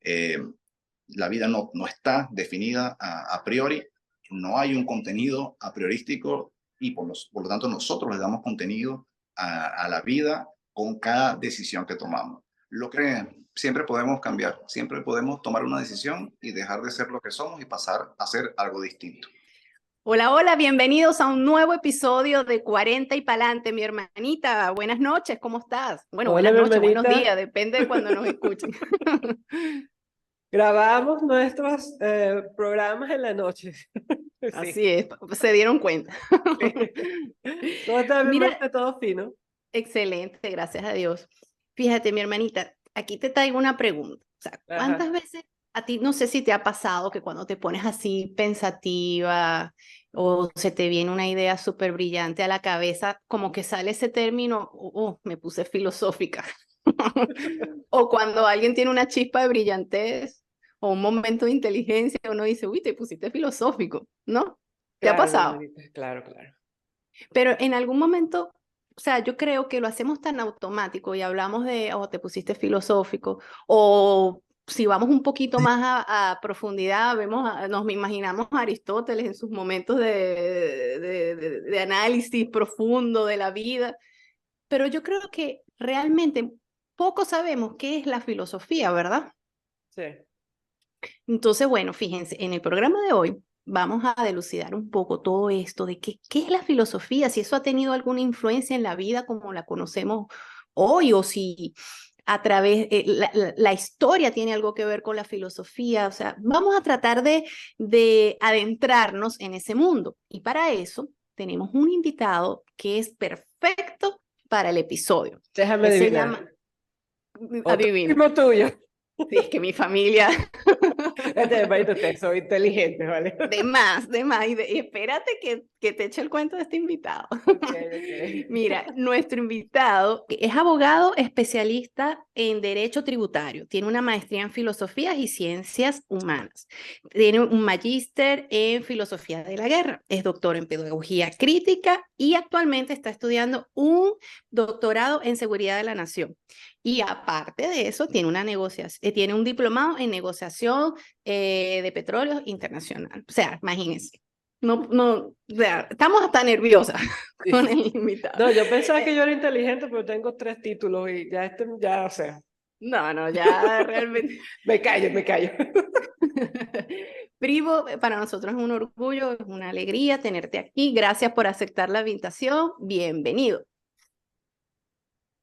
Eh, la vida no está definida a priori, no hay un contenido a priorístico y por lo tanto nosotros le damos contenido a la vida con cada decisión que tomamos. Lo que siempre podemos cambiar, siempre podemos tomar una decisión y dejar de ser lo que somos y pasar a ser algo distinto. Hola, hola, bienvenidos a un nuevo episodio de 40 y Pa'lante, mi hermanita. Buenas noches, ¿cómo estás? Bueno, Hola, buenas mi noches, buenos hermanita. días, depende de cuando nos escuchen. Grabamos nuestros programas en la noche. Sí. Así es, se dieron cuenta. ¿Cómo está, mi Mira, hermanita? ¿Todo fino? excelente, gracias a Dios. Fíjate, mi hermanita, aquí te traigo una pregunta. O sea, ¿cuántas Ajá. veces a ti, no sé si te ha pasado que cuando te pones así pensativa o se te viene una idea súper brillante a la cabeza, como que sale ese término, me puse filosófica? O cuando alguien tiene una chispa de brillantez o un momento de inteligencia, uno dice, uy, te pusiste filosófico, ¿no? ¿Te ha Claro, mi pasado? hermanita. Claro, claro. Pero en algún momento, o sea, yo creo que lo hacemos tan automático y hablamos de, oh, te pusiste filosófico, o si vamos un poquito más a profundidad, nos imaginamos a Aristóteles en sus momentos de análisis profundo de la vida, pero yo creo que realmente poco sabemos qué es la filosofía, ¿verdad? Sí. Entonces, bueno, fíjense, en el programa de hoy vamos a delucidar un poco todo esto de qué es la filosofía, si eso ha tenido alguna influencia en la vida como la conocemos hoy o si a través, la historia tiene algo que ver con la filosofía. O sea, vamos a tratar de adentrarnos en ese mundo. Y para eso tenemos un invitado que es perfecto para el episodio. Déjame Él se adivinar. llama, Otro adivina, primo tuyo. si es que mi familia Hermanito, ustedes son inteligentes, ¿vale? de más, y espérate que te eche el cuento de este invitado. Ok, ok. Mira, nuestro invitado es abogado especialista en Derecho Tributario, tiene una maestría en Filosofía y Ciencias Humanas, tiene un magíster en Filosofía de la Guerra, es doctor en Pedagogía Crítica y actualmente está estudiando un doctorado en Seguridad de la Nación. Y aparte de eso, tiene un diplomado en negociación de petróleo internacional. O sea, imagínense. O sea, estamos hasta nerviosas con Sí. el invitado. No, yo pensaba que yo era inteligente, pero tengo 3 títulos y ya, o sea, No, ya realmente. me callo, me callo. Primo, para nosotros es un orgullo, es una alegría tenerte aquí. Gracias por aceptar la invitación. Bienvenido.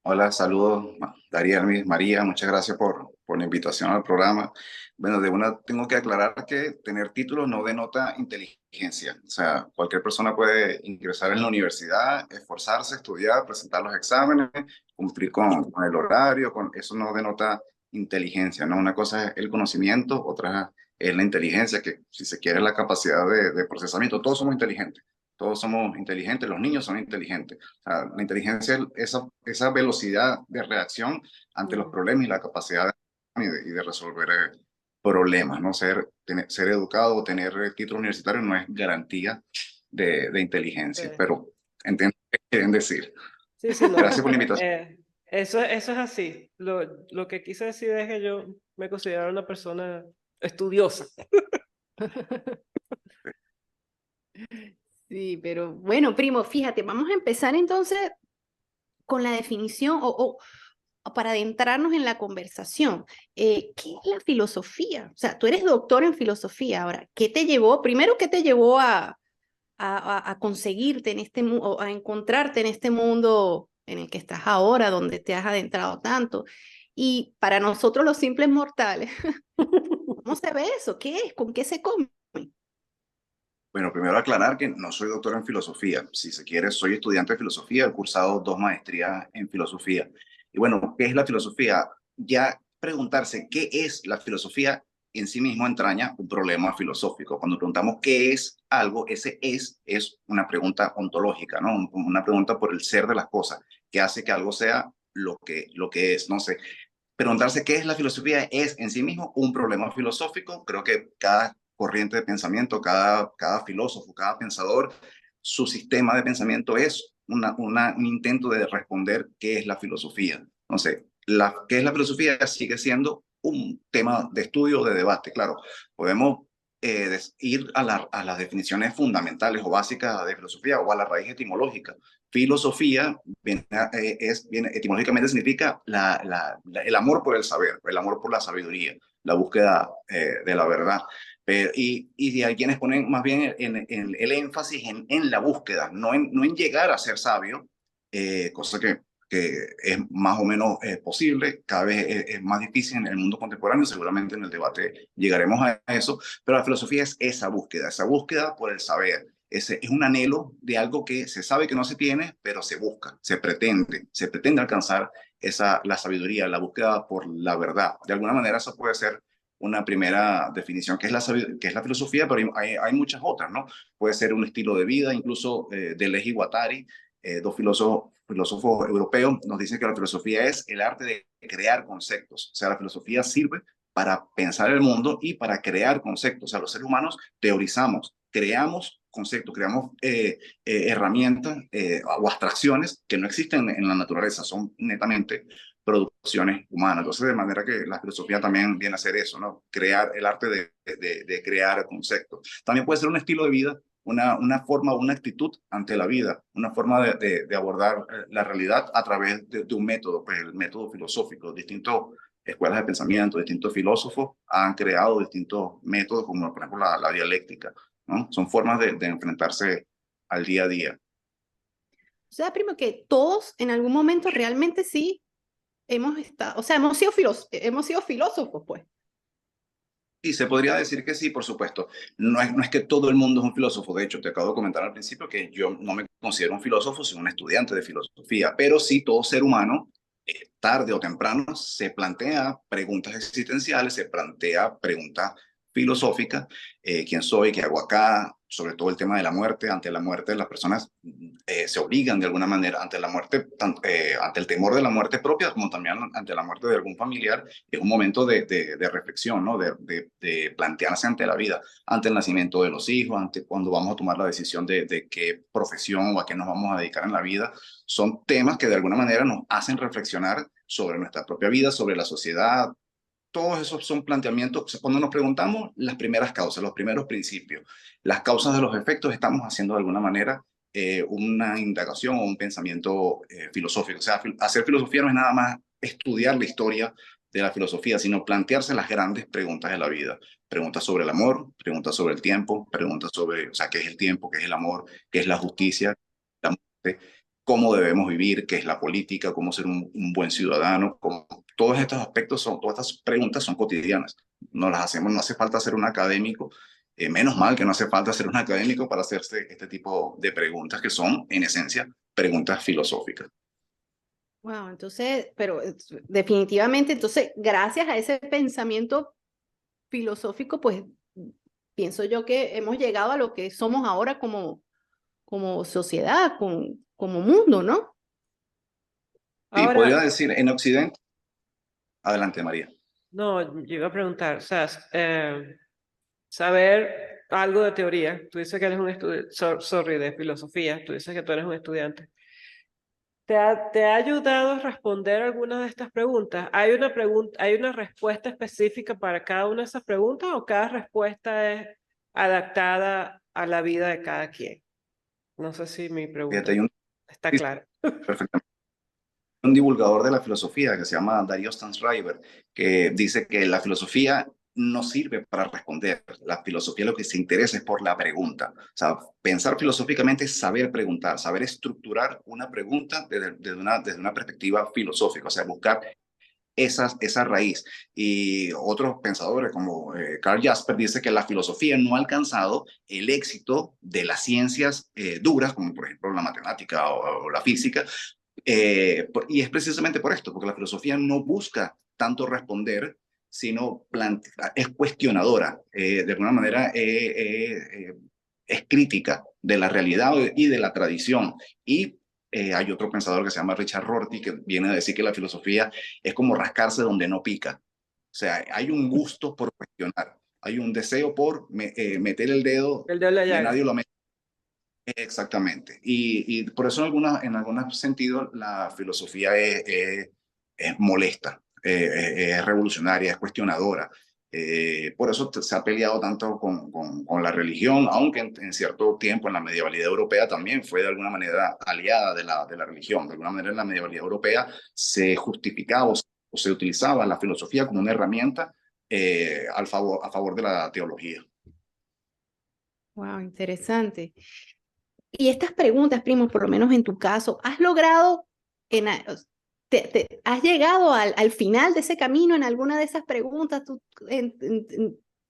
Hola, saludos, Daría, María, muchas gracias por la invitación al programa. Bueno, de una tengo que aclarar que tener títulos no denota inteligencia. O sea, cualquier persona puede ingresar en la universidad, esforzarse, estudiar, presentar los exámenes, cumplir con el horario, eso no denota inteligencia, ¿no? Una cosa es el conocimiento, otra es la inteligencia, que si se quiere es la capacidad de procesamiento. Todos somos inteligentes, los niños son inteligentes. O sea, la inteligencia es esa velocidad de reacción ante los problemas y la capacidad de resolver problemas, ¿no? Ser educado o tener título universitario no es garantía de inteligencia, Sí. pero entiendo qué quieren decir. Sí, sí, no. Gracias por la invitación. Eso es así. Lo que quise decir es que yo me considero una persona estudiosa. Sí, pero bueno, primo, fíjate, vamos a empezar entonces con la definición o para adentrarnos en la conversación. ¿Qué es la filosofía? O sea, tú eres doctor en filosofía. Ahora, ¿qué te llevó? Primero, ¿qué te llevó a conseguirte en este mundo, a encontrarte en este mundo en el que estás ahora, donde te has adentrado tanto? Y para nosotros los simples mortales, ¿cómo se ve eso? ¿Qué es? ¿Con qué se come? Bueno, primero aclarar que no soy doctor en filosofía. Si se quiere, soy estudiante de filosofía, he cursado 2 maestrías en filosofía. Y bueno, ¿qué es la filosofía? Ya preguntarse qué es la filosofía en sí mismo entraña un problema filosófico. Cuando preguntamos qué es algo, ese es una pregunta ontológica, ¿no? Una pregunta por el ser de las cosas, que hace que algo sea lo que es. No sé, preguntarse qué es la filosofía es en sí mismo un problema filosófico. Creo que cada corriente de pensamiento, cada filósofo, cada pensador, su sistema de pensamiento es un intento de responder qué es la filosofía. No sé, ¿qué es la filosofía? Sigue siendo un tema de estudio, de debate. Claro, podemos ir a las definiciones fundamentales o básicas de filosofía o a la raíz etimológica. Filosofía viene etimológicamente significa el amor por el saber, el amor por la sabiduría, la búsqueda de la verdad. Y hay quienes ponen más bien el énfasis en la búsqueda, no en llegar a ser sabio, cosa que es más o menos posible, cada vez es más difícil en el mundo contemporáneo, seguramente en el debate llegaremos a eso, pero la filosofía es esa búsqueda por el saber. Es un anhelo de algo que se sabe que no se tiene, pero se busca, se pretende alcanzar la sabiduría, la búsqueda por la verdad. De alguna manera eso puede ser una primera definición, que es la filosofía, pero hay muchas otras, ¿no? Puede ser un estilo de vida, incluso Deleuze y Guattari, dos filósofos europeos, nos dicen que la filosofía es el arte de crear conceptos. O sea, la filosofía sirve para pensar el mundo y para crear conceptos. O sea, los seres humanos teorizamos, creamos conceptos, creamos herramientas o abstracciones que no existen en la naturaleza, son netamente producciones humanas. Entonces, de manera que la filosofía también viene a ser eso, ¿no? Crear el arte de crear conceptos. También puede ser un estilo de vida, una forma, una actitud ante la vida, una forma de abordar la realidad a través de un método, pues el método filosófico. Distintas escuelas de pensamiento, distintos filósofos han creado distintos métodos, como por ejemplo la dialéctica, ¿no? Son formas de enfrentarse al día a día. O sea, primo, que todos en algún momento realmente sí hemos estado, o sea, hemos sido filósofos, pues. Y se podría decir que sí, por supuesto. No es que todo el mundo es un filósofo. De hecho, te acabo de comentar al principio que yo no me considero un filósofo, sino un estudiante de filosofía. Pero sí, todo ser humano, tarde o temprano, se plantea preguntas existenciales, se plantea preguntas filosóficas. ¿Quién soy? ¿Qué hago acá? Sobre todo el tema de la muerte. Ante la muerte, las personas se obligan de alguna manera, ante la muerte, ante el temor de la muerte propia, como también ante la muerte de algún familiar. Es un momento de reflexión, ¿no? De plantearse ante la vida, ante el nacimiento de los hijos, ante cuando vamos a tomar la decisión de qué profesión o a qué nos vamos a dedicar en la vida. Son temas que de alguna manera nos hacen reflexionar sobre nuestra propia vida, sobre la sociedad. Todos esos son planteamientos. O sea, cuando nos preguntamos las primeras causas, los primeros principios, las causas de los efectos, estamos haciendo de alguna manera una indagación o un pensamiento filosófico. O sea, hacer filosofía no es nada más estudiar la historia de la filosofía, sino plantearse las grandes preguntas de la vida. Preguntas sobre el amor, preguntas sobre el tiempo, preguntas sobre, o sea, qué es el tiempo, qué es el amor, qué es la justicia, la muerte, cómo debemos vivir, qué es la política, cómo ser un buen ciudadano, todos estos aspectos todas estas preguntas son cotidianas. Nos las hacemos, no hace falta ser un académico, menos mal que no hace falta ser un académico para hacerse este tipo de preguntas que son, en esencia, preguntas filosóficas. Wow, entonces, pero definitivamente, entonces, gracias a ese pensamiento filosófico, pues pienso yo que hemos llegado a lo que somos ahora como sociedad, como mundo, ¿no? Sí, Ahora, podría decir, en Occidente, adelante María. no, yo iba a preguntar, o sea, saber algo de teoría, tú dices que eres un estudiante, sorry, de filosofía, tú dices que tú eres un estudiante. ¿Te ha ayudado a responder algunas de estas preguntas? ¿Hay una respuesta específica para cada una de esas preguntas o cada respuesta es adaptada a la vida de cada quien? No sé si mi Fíjate, pregunta está clara. perfectamente, un divulgador de la filosofía que se llama Darío Stanzreiber, que dice que la filosofía no sirve para responder. La filosofía lo que se interesa es por la pregunta. O sea, pensar filosóficamente es saber preguntar, saber estructurar una pregunta desde una perspectiva filosófica, o sea, buscar esa raíz. Y otros pensadores como Karl Jasper dice que la filosofía no ha alcanzado el éxito de las ciencias duras, como por ejemplo la matemática o la física, y es precisamente por esto, porque la filosofía no busca tanto responder, sino es cuestionadora, de alguna manera es crítica de la realidad y de la tradición. Y hay otro pensador que se llama Richard Rorty, que viene a decir que la filosofía es como rascarse donde no pica. O sea, hay un gusto por cuestionar, hay un deseo por meter el dedo El de la donde llaga. nadie lo mete. Exactamente. Y por eso en algunos sentidos la filosofía es molesta, es revolucionaria, es cuestionadora. Por eso se ha peleado tanto con la religión, aunque en cierto tiempo en la medievalidad europea también fue de alguna manera aliada de la religión. De alguna manera en la medievalidad europea se justificaba o se utilizaba la filosofía como una herramienta a favor de la teología. Wow, interesante. Y estas preguntas, primo, por lo menos en tu caso, ¿has logrado, has llegado al final de ese camino en alguna de esas preguntas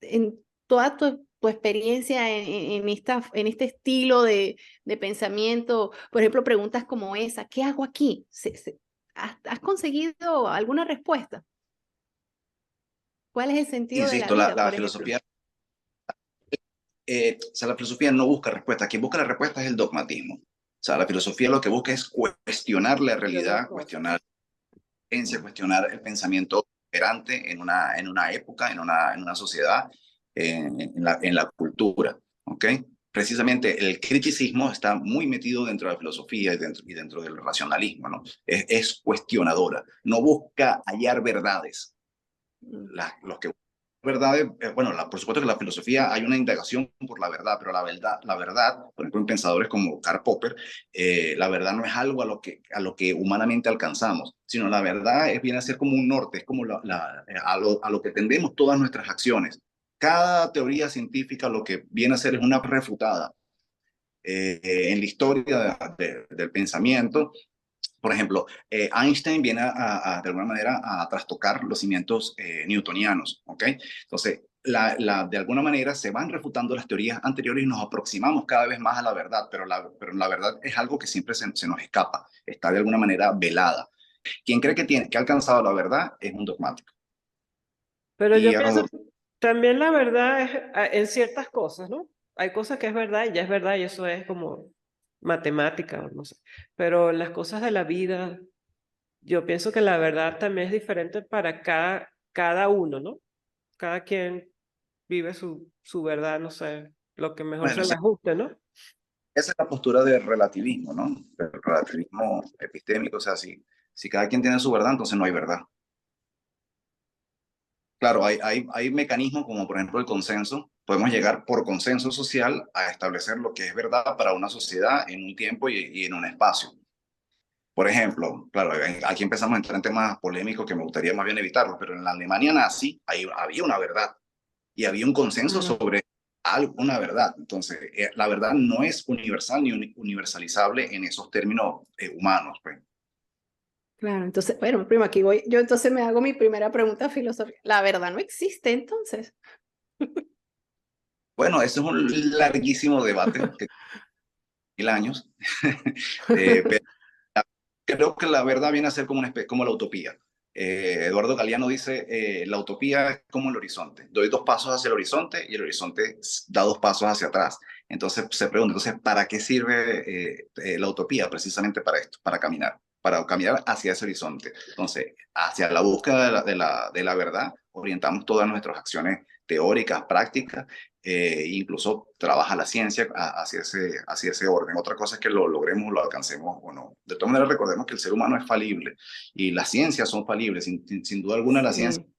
en toda tu experiencia en este estilo de pensamiento? Por ejemplo, preguntas como esa, ¿qué hago aquí? ¿Has conseguido alguna respuesta? ¿Cuál es el sentido de la Insisto, vida, la por ejemplo? filosofía, o sea, la filosofía no busca respuestas. Quien busca la respuesta es el dogmatismo. O sea, la filosofía lo que busca es cuestionar la realidad, cuestionar cuestionar el pensamiento operante en una época, en una sociedad, en la cultura, ¿ok? Precisamente el criticismo está muy metido dentro de la filosofía y dentro del racionalismo, ¿no? Es cuestionadora, no busca hallar verdades. Los que verdades, bueno, por supuesto que en la filosofía hay una indagación por la verdad, pero la verdad, por ejemplo, en pensadores como Karl Popper, la verdad no es algo a lo que humanamente alcanzamos, sino la verdad viene a ser como un norte, es como a lo que tendemos todas nuestras acciones. Cada teoría científica lo que viene a ser es una refutada en la historia del pensamiento. Por ejemplo, Einstein viene de alguna manera a trastocar los cimientos newtonianos, ¿ok? Entonces, de alguna manera se van refutando las teorías anteriores y nos aproximamos cada vez más a la verdad, pero la verdad es algo que siempre se nos escapa, está de alguna manera velada. Quien cree que ha alcanzado la verdad es un dogmático. Pero Y yo a pienso los, que también la verdad es en ciertas cosas, ¿no? Hay cosas que es verdad y ya es verdad y eso es como matemática o no sé. Pero las cosas de la vida, yo pienso que la verdad también es diferente para cada uno, ¿no? Cada quien vive su verdad, no sé, lo que mejor bueno, se le ajuste, ¿no? esa es la postura del relativismo, ¿no? Del relativismo epistémico, o sea, si cada quien tiene su verdad, entonces no hay verdad. Claro, hay mecanismos como por ejemplo el consenso. Podemos llegar por consenso social a establecer lo que es verdad para una sociedad en un tiempo y en un espacio. Por ejemplo, claro, aquí empezamos a entrar en temas polémicos que me gustaría más bien evitarlos, pero en la Alemania nazi había una verdad y había un consenso sobre una verdad. Entonces, la verdad no es universal ni universalizable en esos términos humanos, pues. Claro, entonces, bueno, primo, aquí voy. Yo entonces me hago mi primera pregunta filosófica. ¿La verdad no existe entonces? Bueno, eso es un larguísimo debate que 1000 años, pero creo que la verdad viene a ser como la utopía. Eduardo Galeano dice, la utopía es como el horizonte. Doy 2 pasos hacia el horizonte y el horizonte da 2 pasos hacia atrás. Entonces se pregunta, entonces, ¿para qué sirve la utopía? Precisamente para esto, para caminar hacia ese horizonte. Entonces, hacia la búsqueda de la verdad, orientamos todas nuestras acciones teóricas, prácticas, incluso trabaja la ciencia hacia ese orden. Otra cosa es que lo logremos, lo alcancemos o no. De todas maneras, recordemos que el ser humano es falible y las ciencias son falibles. Sin duda alguna, la ciencia Sí.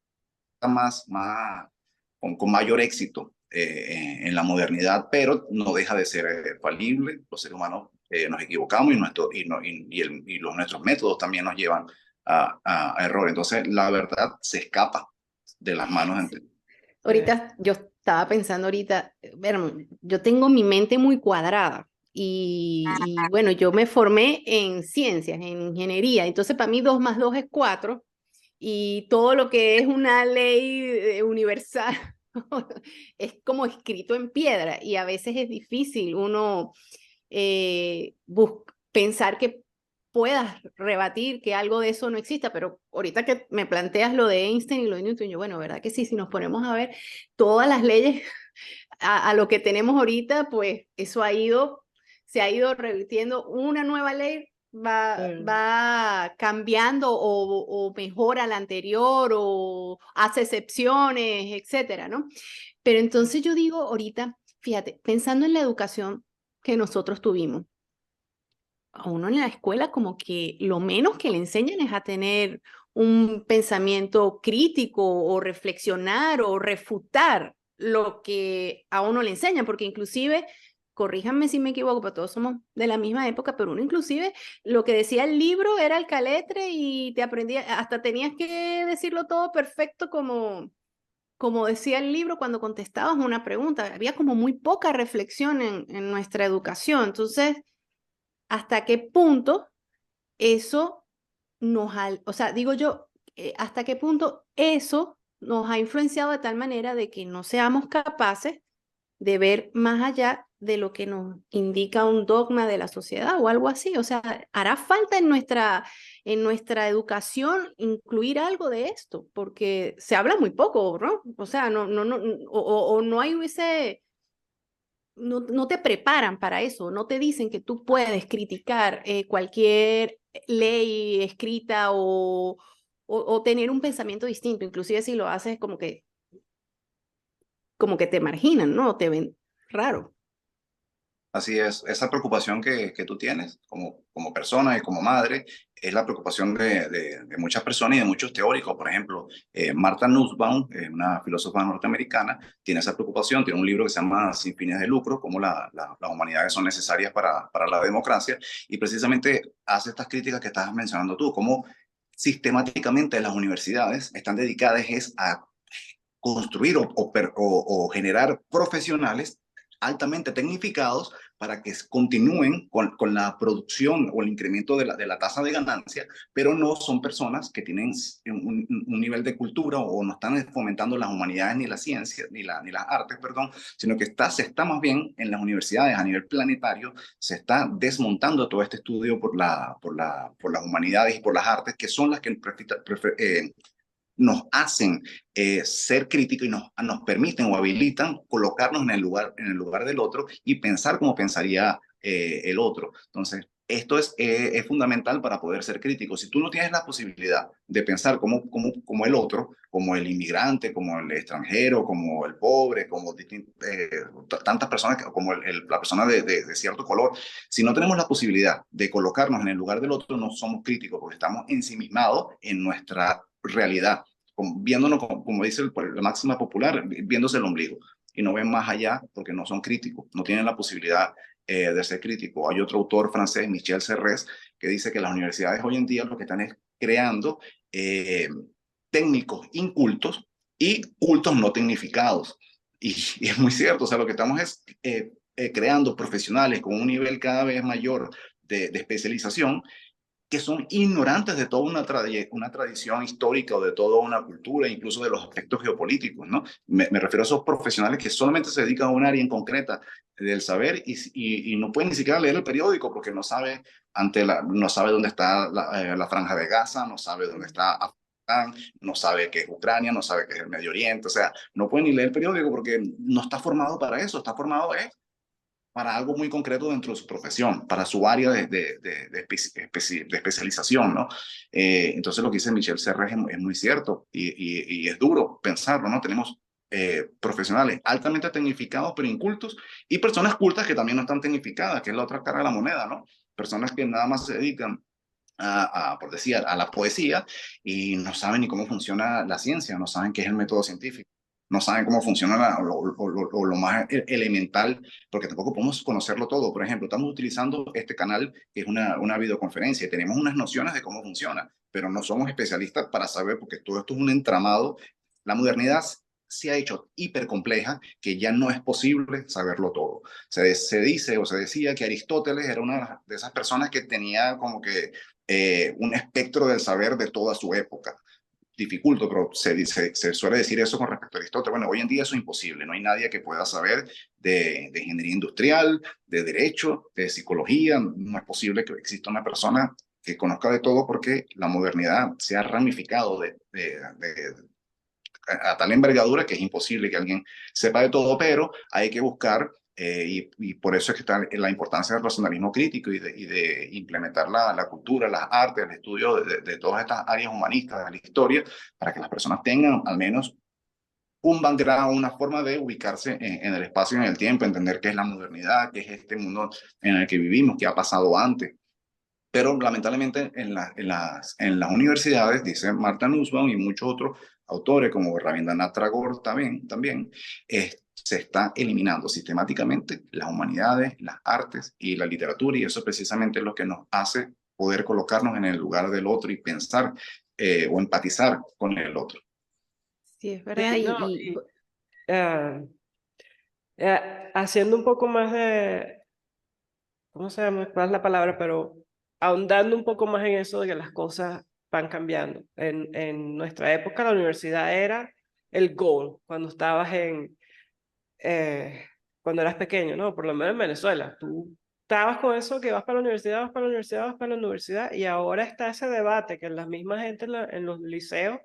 está con mayor éxito en la modernidad, pero no deja de ser falible. Los seres humanos nos equivocamos y nuestros métodos también nos llevan a error. Entonces, la verdad se escapa de las manos. Ahorita yo estaba pensando ahorita, bueno, yo tengo mi mente muy cuadrada y bueno, yo me formé en ciencias, en ingeniería, entonces para mí 2 más 2 es 4 y todo lo que es una ley universal es como escrito en piedra y a veces es difícil uno pensar que puedas rebatir que algo de eso no exista, pero ahorita que me planteas lo de Einstein y lo de Newton, yo, bueno, ¿verdad que sí? Si nos ponemos a ver todas las leyes a lo que tenemos ahorita, pues eso se ha ido revirtiendo. Una nueva ley va cambiando o mejora la anterior o hace excepciones, etcétera, ¿no? Pero entonces yo digo ahorita, fíjate, pensando en la educación que nosotros tuvimos, a uno en la escuela como que lo menos que le enseñan es a tener un pensamiento crítico o reflexionar o refutar lo que a uno le enseñan, porque inclusive, corríjanme si me equivoco, pero todos somos de la misma época, pero uno inclusive lo que decía el libro era el caletre y te aprendía, hasta tenías que decirlo todo perfecto como decía el libro cuando contestabas una pregunta. Había como muy poca reflexión en nuestra educación. Entonces, ¿hasta qué punto eso o sea, digo yo, hasta qué punto eso nos ha influenciado de tal manera de que no seamos capaces de ver más allá de lo que nos indica un dogma de la sociedad o algo así? O sea, hará falta en nuestra educación incluir algo de esto, porque se habla muy poco, ¿no? O sea, o no hay ese, no te preparan para eso, no te dicen que tú puedes criticar cualquier ley escrita o tener un pensamiento distinto, inclusive si lo haces como que te marginan, ¿no? Te ven raro. Así es, esa preocupación que tú tienes como persona y como madre es la preocupación de muchas personas y de muchos teóricos. Por ejemplo, Martha Nussbaum, una filósofa norteamericana, tiene esa preocupación, tiene un libro que se llama Sin fines de lucro, cómo las humanidades son necesarias para la democracia, y precisamente hace estas críticas que estás mencionando tú, cómo sistemáticamente las universidades están dedicadas es a construir o generar profesionales altamente tecnificados para que continúen con la producción o el incremento de la tasa de ganancia, pero no son personas que tienen un nivel de cultura o no están fomentando las humanidades ni las ciencias, ni las artes, perdón, sino que se está más bien en las universidades a nivel planetario, se está desmontando todo este estudio por las humanidades y por las artes, que son las que nos hacen ser críticos y nos permiten o habilitan colocarnos en el lugar del otro y pensar como pensaría el otro. Entonces, esto es fundamental para poder ser crítico. Si tú no tienes la posibilidad de pensar como el otro, como el inmigrante, como el extranjero, como el pobre, como tantas personas, como la persona de cierto color, si no tenemos la posibilidad de colocarnos en el lugar del otro, no somos críticos porque estamos ensimismados en nuestra realidad, viéndonos, como dice la máxima popular, viéndose el ombligo, y no ven más allá porque no son críticos, no tienen la posibilidad de ser críticos. Hay otro autor francés, Michel Serres, que dice que las universidades hoy en día lo que están es creando técnicos incultos y cultos no tecnificados. Y es muy cierto, o sea, lo que estamos es creando profesionales con un nivel cada vez mayor de especialización, que son ignorantes de toda una tradición histórica o de toda una cultura, incluso de los aspectos geopolíticos, ¿no? Me refiero a esos profesionales que solamente se dedican a un área en concreta del saber y no pueden ni siquiera leer el periódico porque no sabe, no sabe dónde está la franja de Gaza, no sabe dónde está Afganistán, no sabe qué es Ucrania, no sabe qué es el Medio Oriente, o sea, no pueden ni leer el periódico porque no está formado para eso, está formado para algo muy concreto dentro de su profesión, para su área de especialización, ¿no? Entonces lo que dice Michel Serres es muy cierto y es duro pensarlo, ¿no? Tenemos profesionales altamente tecnificados pero incultos y personas cultas que también no están tecnificadas, que es la otra cara de la moneda, ¿no? Personas que nada más se dedican por decir, a la poesía y no saben ni cómo funciona la ciencia, no saben qué es el método científico, no saben cómo funciona lo más elemental, porque tampoco podemos conocerlo todo. Por ejemplo, estamos utilizando este canal que es una videoconferencia y tenemos unas nociones de cómo funciona, pero no somos especialistas para saber, porque todo esto es un entramado. La modernidad se ha hecho hipercompleja que ya no es posible saberlo todo. Se dice o se decía que Aristóteles era una de esas personas que tenía como que un espectro del saber de toda su época. Dificulto, pero se suele decir eso con respecto a Aristóteles. Bueno, hoy en día eso es imposible. No hay nadie que pueda saber de ingeniería industrial, de derecho, de psicología. No es posible que exista una persona que conozca de todo porque la modernidad se ha ramificado a tal envergadura que es imposible que alguien sepa de todo, pero hay que buscar, y por eso es que está la importancia del racionalismo crítico y de implementar la cultura, las artes, el estudio de todas estas áreas humanistas de la historia, para que las personas tengan al menos un background, una forma de ubicarse en el espacio y en el tiempo, entender qué es la modernidad, qué es este mundo en el que vivimos, qué ha pasado antes. Pero lamentablemente en las universidades, dice Martha Nussbaum y muchos otros autores como Rabindranath Tagore también se está eliminando sistemáticamente las humanidades, las artes y la literatura, y eso precisamente es lo que nos hace poder colocarnos en el lugar del otro y pensar o empatizar con el otro. Sí, es verdad. Sí, no, ah, haciendo un poco más de, ¿cómo se llama? ¿Cuál es la palabra? Pero ahondando un poco más en eso de que las cosas van cambiando. En nuestra época la universidad era el goal, cuando estabas cuando eras pequeño, ¿no? Por lo menos en Venezuela. Tú estabas con eso que vas para la universidad, vas para la universidad, vas para la universidad, y ahora está ese debate que la misma gente en los liceos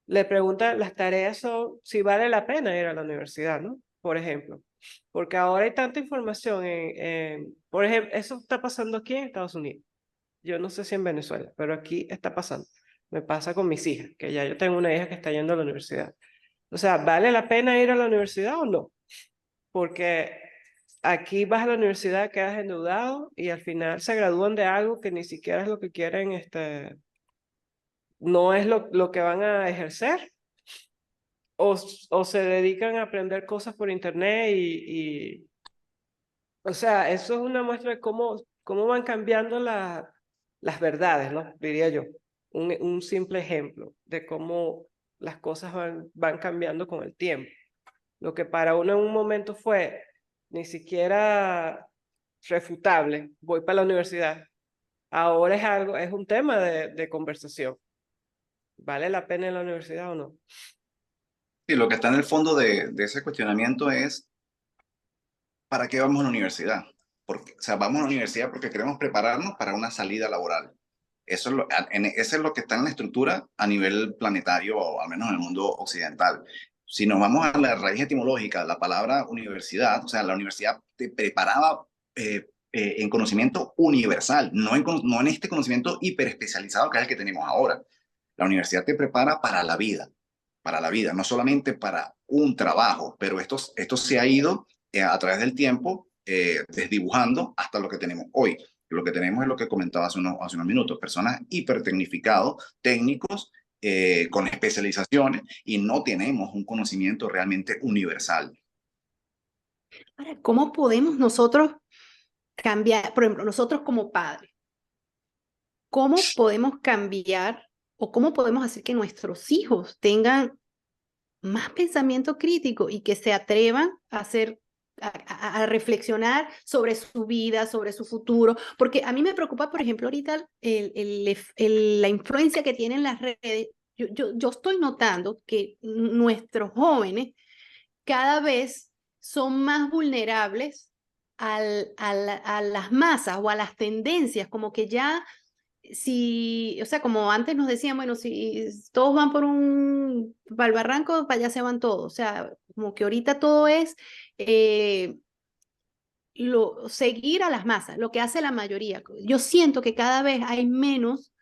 le pregunta, las tareas son si vale la pena ir a la universidad, ¿no? Por ejemplo. Porque ahora hay tanta información por ejemplo, eso está pasando aquí en Estados Unidos. Yo no sé si en Venezuela, pero aquí está pasando. Me pasa con mis hijas, que ya yo tengo una hija que está yendo a la universidad. O sea, ¿vale la pena ir a la universidad o no? Porque aquí vas a la universidad, quedas endeudado y al final se gradúan de algo que ni siquiera es lo que quieren, no es lo que van a ejercer, o se dedican a aprender cosas por internet o sea, eso es una muestra de cómo van cambiando las verdades, ¿no? Diría yo. Un simple ejemplo de cómo las cosas van cambiando con el tiempo. Lo que para uno en un momento fue ni siquiera refutable, voy para la universidad, ahora es un tema de conversación. ¿Vale la pena en la universidad o no? Y lo que está en el fondo de ese cuestionamiento es, ¿para qué vamos a la universidad? Porque, o sea, vamos a la universidad porque queremos prepararnos para una salida laboral. Eso es lo que está en la estructura a nivel planetario, o al menos en el mundo occidental. Si nos vamos a la raíz etimológica, la palabra universidad, o sea, la universidad te preparaba en conocimiento universal, no en este conocimiento hiperespecializado que es el que tenemos ahora. La universidad te prepara para la vida, no solamente para un trabajo, pero esto se ha ido a través del tiempo desdibujando hasta lo que tenemos hoy. Lo que tenemos es lo que comentaba hace unos minutos, personas hipertecnificados, técnicos, con especializaciones, y no tenemos un conocimiento realmente universal. Ahora, ¿cómo podemos nosotros cambiar, por ejemplo, nosotros como padres, cómo podemos cambiar o cómo podemos hacer que nuestros hijos tengan más pensamiento crítico y que se atrevan a hacer, a reflexionar sobre su vida, sobre su futuro? Porque a mí me preocupa, por ejemplo, ahorita la influencia que tienen las redes. Yo estoy notando que nuestros jóvenes cada vez son más vulnerables a las masas o a las tendencias, como que ya, si, o sea, como antes nos decían, bueno, si todos van para el barranco, para allá se van todos, o sea, como que ahorita todo es seguir a las masas, lo que hace la mayoría. Yo siento que cada vez hay menos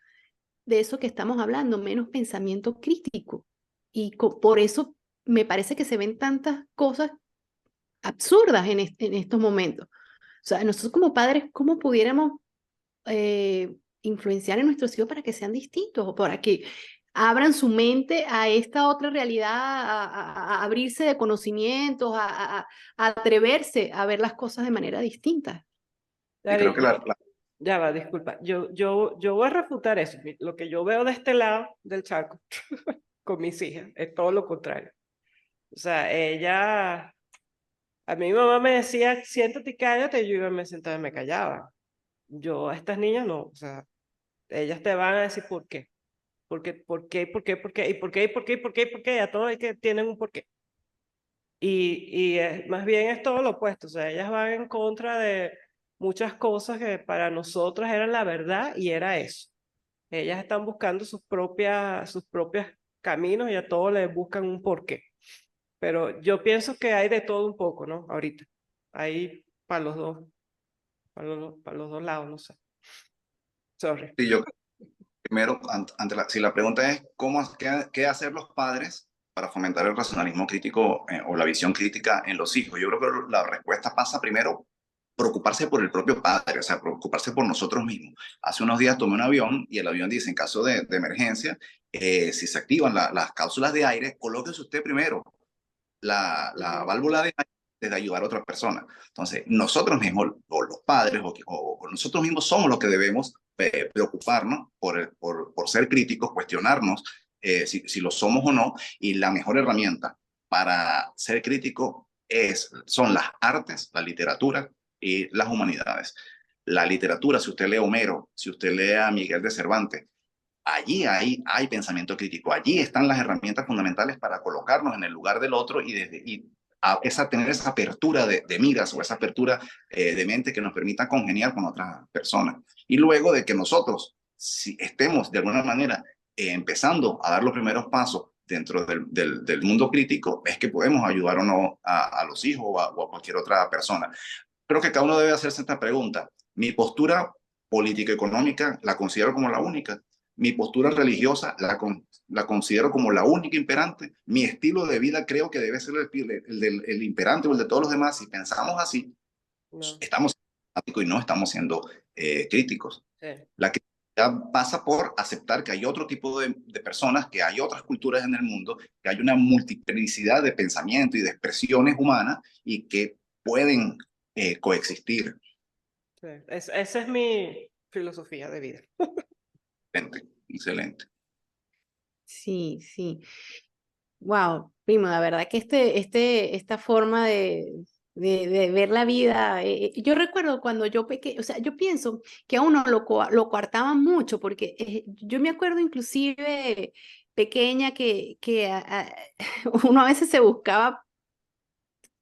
de eso que estamos hablando, menos pensamiento crítico, y por eso me parece que se ven tantas cosas absurdas en estos momentos. O sea, nosotros como padres, ¿cómo pudiéramos influenciar en nuestros hijos para que sean distintos o para que abran su mente a esta otra realidad, a abrirse de conocimientos, a atreverse a ver las cosas de manera distinta? Y creo David, que ya va, disculpa. Yo voy a refutar eso. Lo que yo veo de este lado del charco con mis hijas es todo lo contrario. O sea, a mi mamá me decía, siéntate y cállate, y yo iba, me sentaba y me callaba. Yo a estas niñas no, o sea, ellas te van a decir por qué. ¿Por qué? ¿Por qué? ¿Por qué? ¿Por qué? ¿Y por qué? ¿Y por qué? ¿Y por qué? ¿Y por qué? A todos hay que tienen un porqué. Más bien es todo lo opuesto. O sea, ellas van en contra de muchas cosas que para nosotros eran la verdad y era eso. Ellas están buscando sus propios caminos y a todos les buscan un porqué. Pero yo pienso que hay de todo un poco, ¿no? Ahorita. Hay para los dos, para los dos lados, no sé. Sorry. sí, yo primero, si la pregunta es qué hacer los padres para fomentar el racionalismo crítico o la visión crítica en los hijos, yo creo que la respuesta pasa primero preocuparse por el propio padre, o sea, preocuparse por nosotros mismos. Hace unos días tomé un avión y el avión dice, en caso de emergencia, si se activan las cápsulas de aire, colóquese usted primero la válvula de aire de ayudar a otra persona. Entonces, nosotros mismos, o los padres, o nosotros mismos somos los que debemos preocuparnos por ser críticos, cuestionarnos si lo somos o no, y la mejor herramienta para ser crítico son las artes, la literatura y las humanidades. La literatura, si usted lee Homero, si usted lee a Miguel de Cervantes, allí hay pensamiento crítico, allí están las herramientas fundamentales para colocarnos en el lugar del otro tener esa apertura de miras o esa apertura de mente que nos permita congeniar con otras personas. Y luego de que nosotros, si estemos de alguna manera empezando a dar los primeros pasos dentro del mundo crítico, es que podemos ayudar o no a los hijos o a cualquier otra persona. Creo que cada uno debe hacerse esta pregunta. Mi postura político-económica la considero como la única. Mi postura religiosa la considero como la única imperante. Mi estilo de vida creo que debe ser el imperante o el de todos los demás. Si pensamos así, estamos siendo críticos y no estamos siendo críticos. Sí. La crítica pasa por aceptar que hay otro tipo de personas, que hay otras culturas en el mundo, que hay una multiplicidad de pensamientos y de expresiones humanas y que pueden coexistir. Sí. Esa es mi filosofía de vida. Excelente, excelente. Sí, sí. Wow, primo, la verdad que esta forma de ver la vida, yo recuerdo cuando yo pequeño, o sea, yo pienso que a uno lo coartaban mucho, porque yo me acuerdo inclusive pequeña que uno a veces se buscaba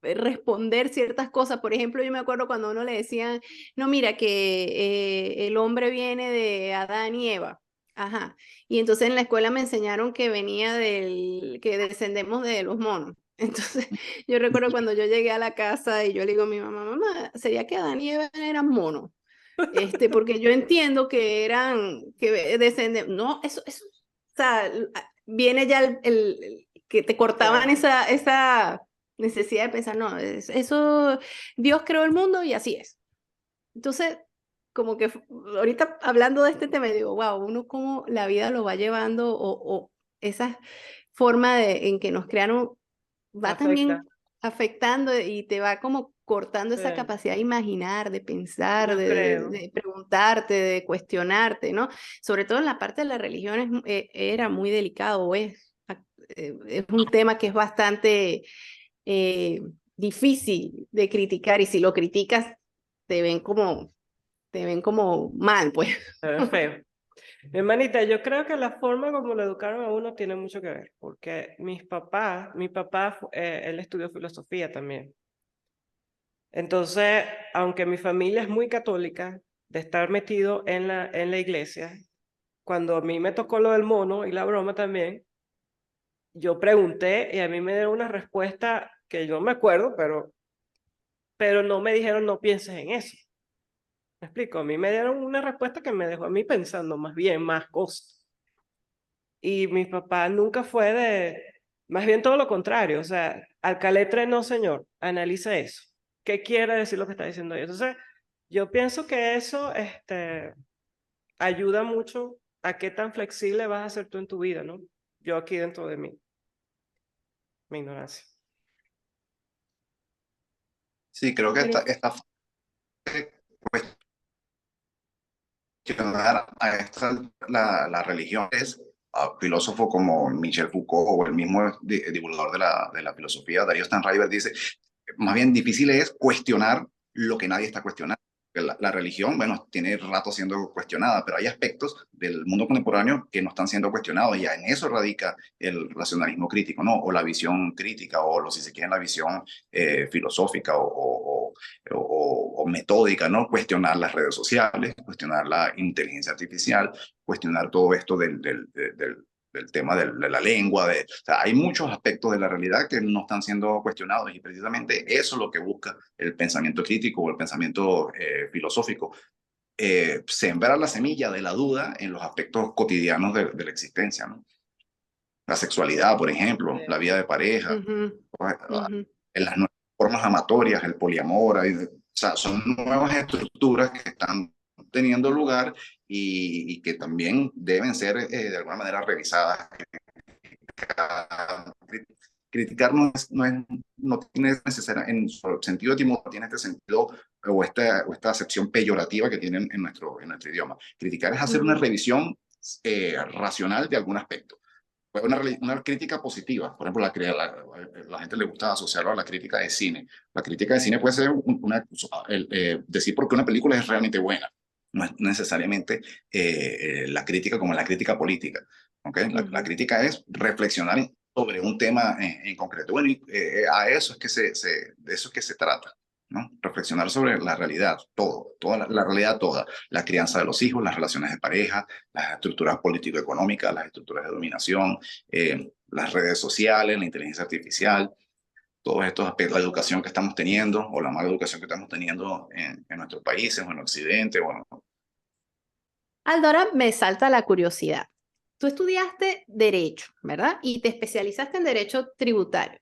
responder ciertas cosas. Por ejemplo, yo me acuerdo cuando a uno le decían, no, mira, que el hombre viene de Adán y Eva. Ajá. Y entonces en la escuela me enseñaron que que descendemos de los monos. Entonces, yo recuerdo cuando yo llegué a la casa y yo le digo a mi mamá, mamá, ¿sería que Adán y Eva eran monos? Porque yo entiendo que que descendemos. No, o sea, viene ya que te cortaban esa necesidad de pensar, no, eso, Dios creó el mundo y así es. Entonces, como que ahorita hablando de este tema, digo, wow, uno cómo la vida lo va llevando o esa forma en que nos crearon va también afectando y te va como cortando esa capacidad de imaginar, de pensar, de preguntarte, de cuestionarte, ¿no? Sobre todo en la parte de la religión era muy delicado, o es un tema que es bastante difícil de criticar, y si lo criticas te ven como mal, pues. Es feo. Mi hermanita, yo creo que la forma como lo educaron a uno tiene mucho que ver, porque mi papá, él estudió filosofía también. Entonces, aunque mi familia es muy católica, de estar metido en la iglesia, cuando a mí me tocó lo del mono y la broma también, yo pregunté y a mí me dieron una respuesta que yo me acuerdo, pero no me dijeron no pienses en eso. ¿Me explico? A mí me dieron una respuesta que me dejó a mí pensando más bien, más cosas. Y mi papá nunca fue más bien todo lo contrario, o sea, al caletre no, señor, analiza eso. ¿Qué quiere decir lo que está diciendo ahí? Entonces, yo pienso que eso ayuda mucho a qué tan flexible vas a ser tú en tu vida, ¿no? Yo aquí dentro de mí, mi ignorancia. Sí, creo que esta cuestionar la religión es a filósofos como Michel Foucault o el mismo divulgador de la filosofía, Darío Stanriver, dice, más bien difícil es cuestionar lo que nadie está cuestionando. La religión, bueno, tiene rato siendo cuestionada, pero hay aspectos del mundo contemporáneo que no están siendo cuestionados, y en eso radica el racionalismo crítico, ¿no? O la visión crítica, si se quiere, la visión filosófica o metódica, ¿no? Cuestionar las redes sociales, cuestionar la inteligencia artificial, cuestionar todo esto del tema de la lengua. O sea, hay muchos aspectos de la realidad que no están siendo cuestionados, y precisamente eso es lo que busca el pensamiento crítico o el pensamiento filosófico. Sembrar la semilla de la duda en los aspectos cotidianos de la existencia, ¿no? La sexualidad, por ejemplo, la vida de pareja, en las nuevas formas amatorias, el poliamor, sea, son nuevas estructuras que están teniendo lugar y que también deben ser de alguna manera revisadas. Criticar no tiene necesaria, en su sentido etimológico, tiene este sentido o esta acepción peyorativa que tienen en nuestro idioma. Criticar es hacer una revisión racional de algún aspecto. Una crítica positiva, por ejemplo, la gente le gusta asociarlo a la crítica de cine. La crítica de cine puede ser decir por qué una película es realmente buena. No es necesariamente la crítica como la crítica política. ¿Okay? La crítica es reflexionar sobre un tema en concreto. Bueno, a eso es que de eso es que se trata, ¿no? Reflexionar sobre la realidad, toda la realidad toda, la crianza de los hijos, las relaciones de pareja, las estructuras político-económicas, las estructuras de dominación, las redes sociales, la inteligencia artificial, todos estos aspectos, la educación que estamos teniendo o la mala educación que estamos teniendo en nuestros países o en Occidente. Bueno. Aldo, ahora me salta la curiosidad. Tú estudiaste Derecho, ¿verdad? Y te especializaste en Derecho Tributario.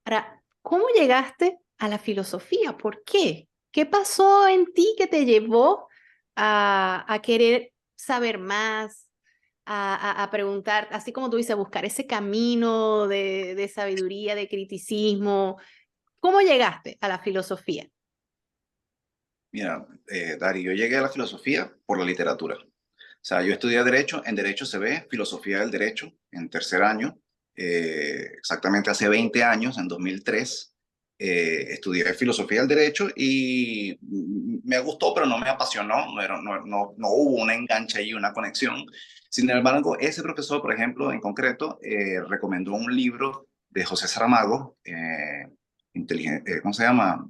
Ahora, ¿cómo llegaste a la filosofía? ¿Por qué? ¿Qué pasó en ti que te llevó a querer saber más, a preguntar, así como tú dices, buscar ese camino de sabiduría, de criticismo? ¿Cómo llegaste a la filosofía? Mira, Dari, yo llegué a la filosofía por la literatura. O sea, yo estudié Derecho, en Derecho se ve Filosofía del Derecho, en tercer año, exactamente hace 20 años, en 2003, estudié Filosofía del Derecho y me gustó, pero no me apasionó, no hubo una engancha y una conexión. Sin embargo, ese profesor, por ejemplo, en concreto, recomendó un libro de José Saramago, ¿cómo se llama?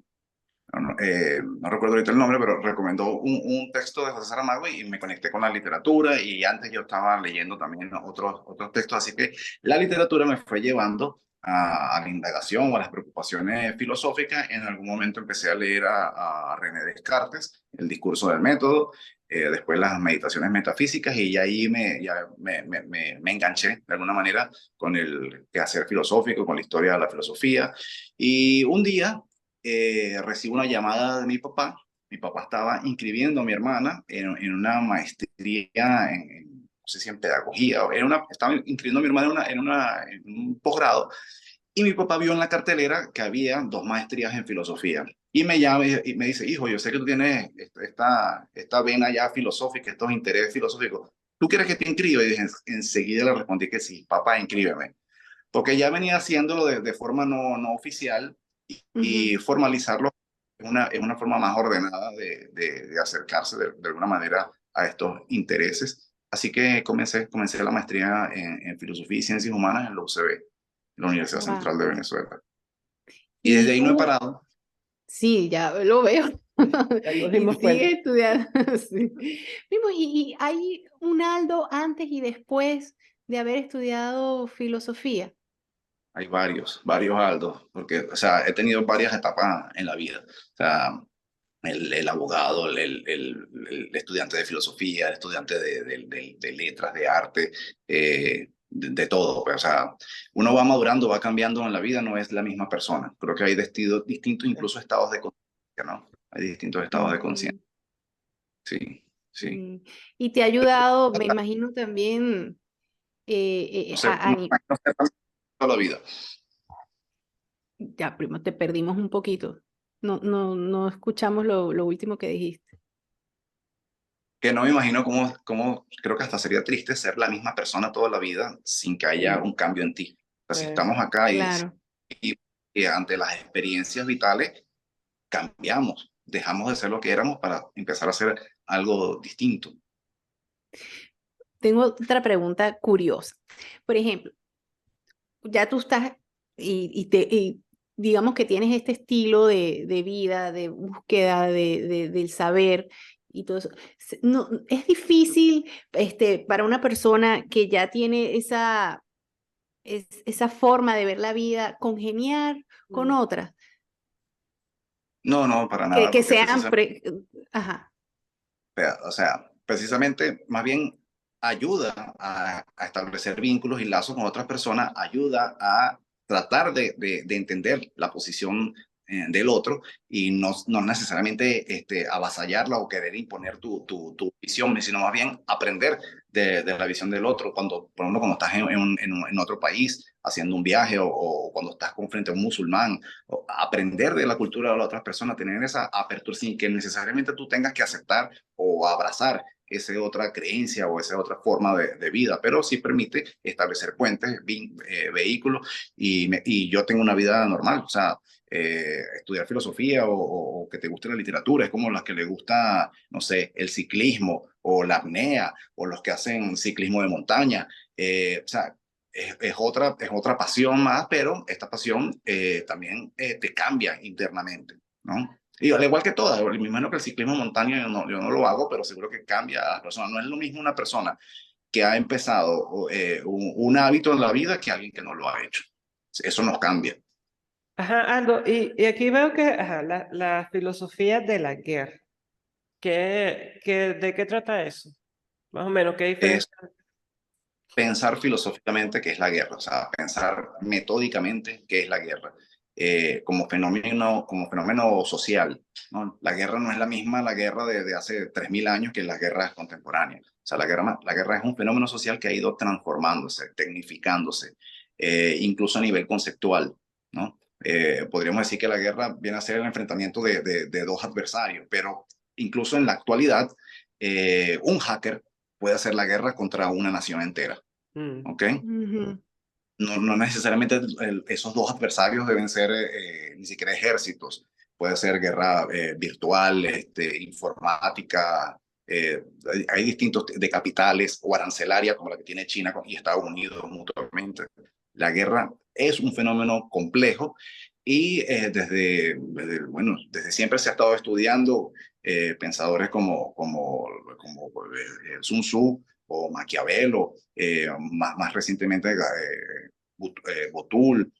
No recuerdo ahorita el nombre, pero recomendó un texto de José Saramago y me conecté con la literatura y antes yo estaba leyendo también otros textos, así que la literatura me fue llevando a la indagación o a las preocupaciones filosóficas. En algún momento empecé a leer a René Descartes, el discurso del método, después las meditaciones metafísicas y ahí me enganché de alguna manera con el quehacer filosófico, con la historia de la filosofía. Y un día recibo una llamada de mi papá. Mi papá estaba inscribiendo a mi hermana en una maestría no sé si en pedagogía, estaba inscribiendo a mi hermana en un posgrado, y mi papá vio en la cartelera que había 2 maestrías en filosofía. Y me llama y me dice, hijo, yo sé que tú tienes esta vena ya filosófica, estos intereses filosóficos. ¿Tú quieres que te inscriba? Y dije, enseguida le respondí que sí, papá, inscríbeme. Porque ya venía haciéndolo de forma no oficial y formalizarlo es una forma más ordenada de acercarse de alguna manera a estos intereses. Así que comencé la maestría en Filosofía y Ciencias Humanas en la UCB, la Universidad Wow. Central de Venezuela. Y desde Y ahí no he tú, parado. sí, ya lo veo. Ya nos Y dimos cuenta. sigue estudiando. Sí. Mismo, y hay un Aldo antes y después de haber estudiado filosofía. Hay varios Aldos, porque, o sea, he tenido varias etapas en la vida. O sea, el abogado, el estudiante de filosofía, el estudiante de letras, de arte, de todo. Pues, o sea, uno va madurando, va cambiando en la vida, no es la misma persona. Creo que hay distintos incluso estados de conciencia, ¿no? Hay distintos estados de conciencia. Ujú, Sí, sí. sí. Y te ha ayudado, me imagino también, No sé, no, no sé toda la vida. ya, primo, te perdimos un poquito. No escuchamos lo último que dijiste. Que no me imagino cómo, creo que hasta sería triste ser la misma persona toda la vida sin que haya un cambio en ti. O sea, si estamos acá Claro. y ante las experiencias vitales cambiamos, dejamos de ser lo que éramos para empezar a hacer algo distinto. Tengo otra pregunta curiosa. Por ejemplo, ya tú estás y digamos que tienes este estilo de vida, de búsqueda del saber y todo eso. No, es difícil para una persona que ya tiene esa forma de ver la vida, congeniar con otras, No, para que, nada, que porque sean, precisamente, ajá. o sea, precisamente más bien ayuda a establecer vínculos y lazos con otras personas, ayuda a tratar de entender la posición del otro y no necesariamente avasallarla o querer imponer tu visión, sino más bien aprender de la visión del otro. Por ejemplo, cuando estás en otro país haciendo un viaje o cuando estás con frente a un musulmán, aprender de la cultura de las otras personas, tener esa apertura sin que necesariamente tú tengas que aceptar o abrazar esa otra creencia o esa otra forma de vida, pero sí permite establecer puentes, vehículos y yo tengo una vida normal, o sea, estudiar filosofía o que te guste la literatura, es como las que le gusta, no sé, el ciclismo o la apnea o los que hacen ciclismo de montaña, o sea, es otra pasión más, pero esta pasión también te cambia internamente, ¿no? Y al igual que todas, me imagino que el ciclismo de montaña yo no lo hago, pero seguro que cambia a las personas. No es lo mismo una persona que ha empezado un hábito en la vida que alguien que no lo ha hecho. Eso nos cambia. Ajá, Aldo, y aquí veo que ajá, la filosofía de la guerra, ¿de qué trata eso? Más o menos, ¿qué Es diferencia? pensar filosóficamente qué es la guerra, o sea, pensar metódicamente qué es la guerra, como fenómeno social, ¿no? La guerra no es la misma la guerra de hace 3000 años que las guerras contemporáneas. O sea, la guerra es un fenómeno social que ha ido transformándose, tecnificándose, incluso a nivel conceptual, ¿no? Podríamos decir que la guerra viene a ser el enfrentamiento de dos adversarios, pero incluso en la actualidad, un hacker puede hacer la guerra contra una nación entera, Mm. ¿ok? Ujú. No necesariamente esos dos adversarios deben ser ni siquiera ejércitos, puede ser guerra virtual, informática, hay distintos de capitales o arancelaria como la que tiene China y Estados Unidos mutuamente. La guerra es un fenómeno complejo y desde siempre se ha estado estudiando pensadores como Sun Tzu o Maquiavelo, más recientemente Botul,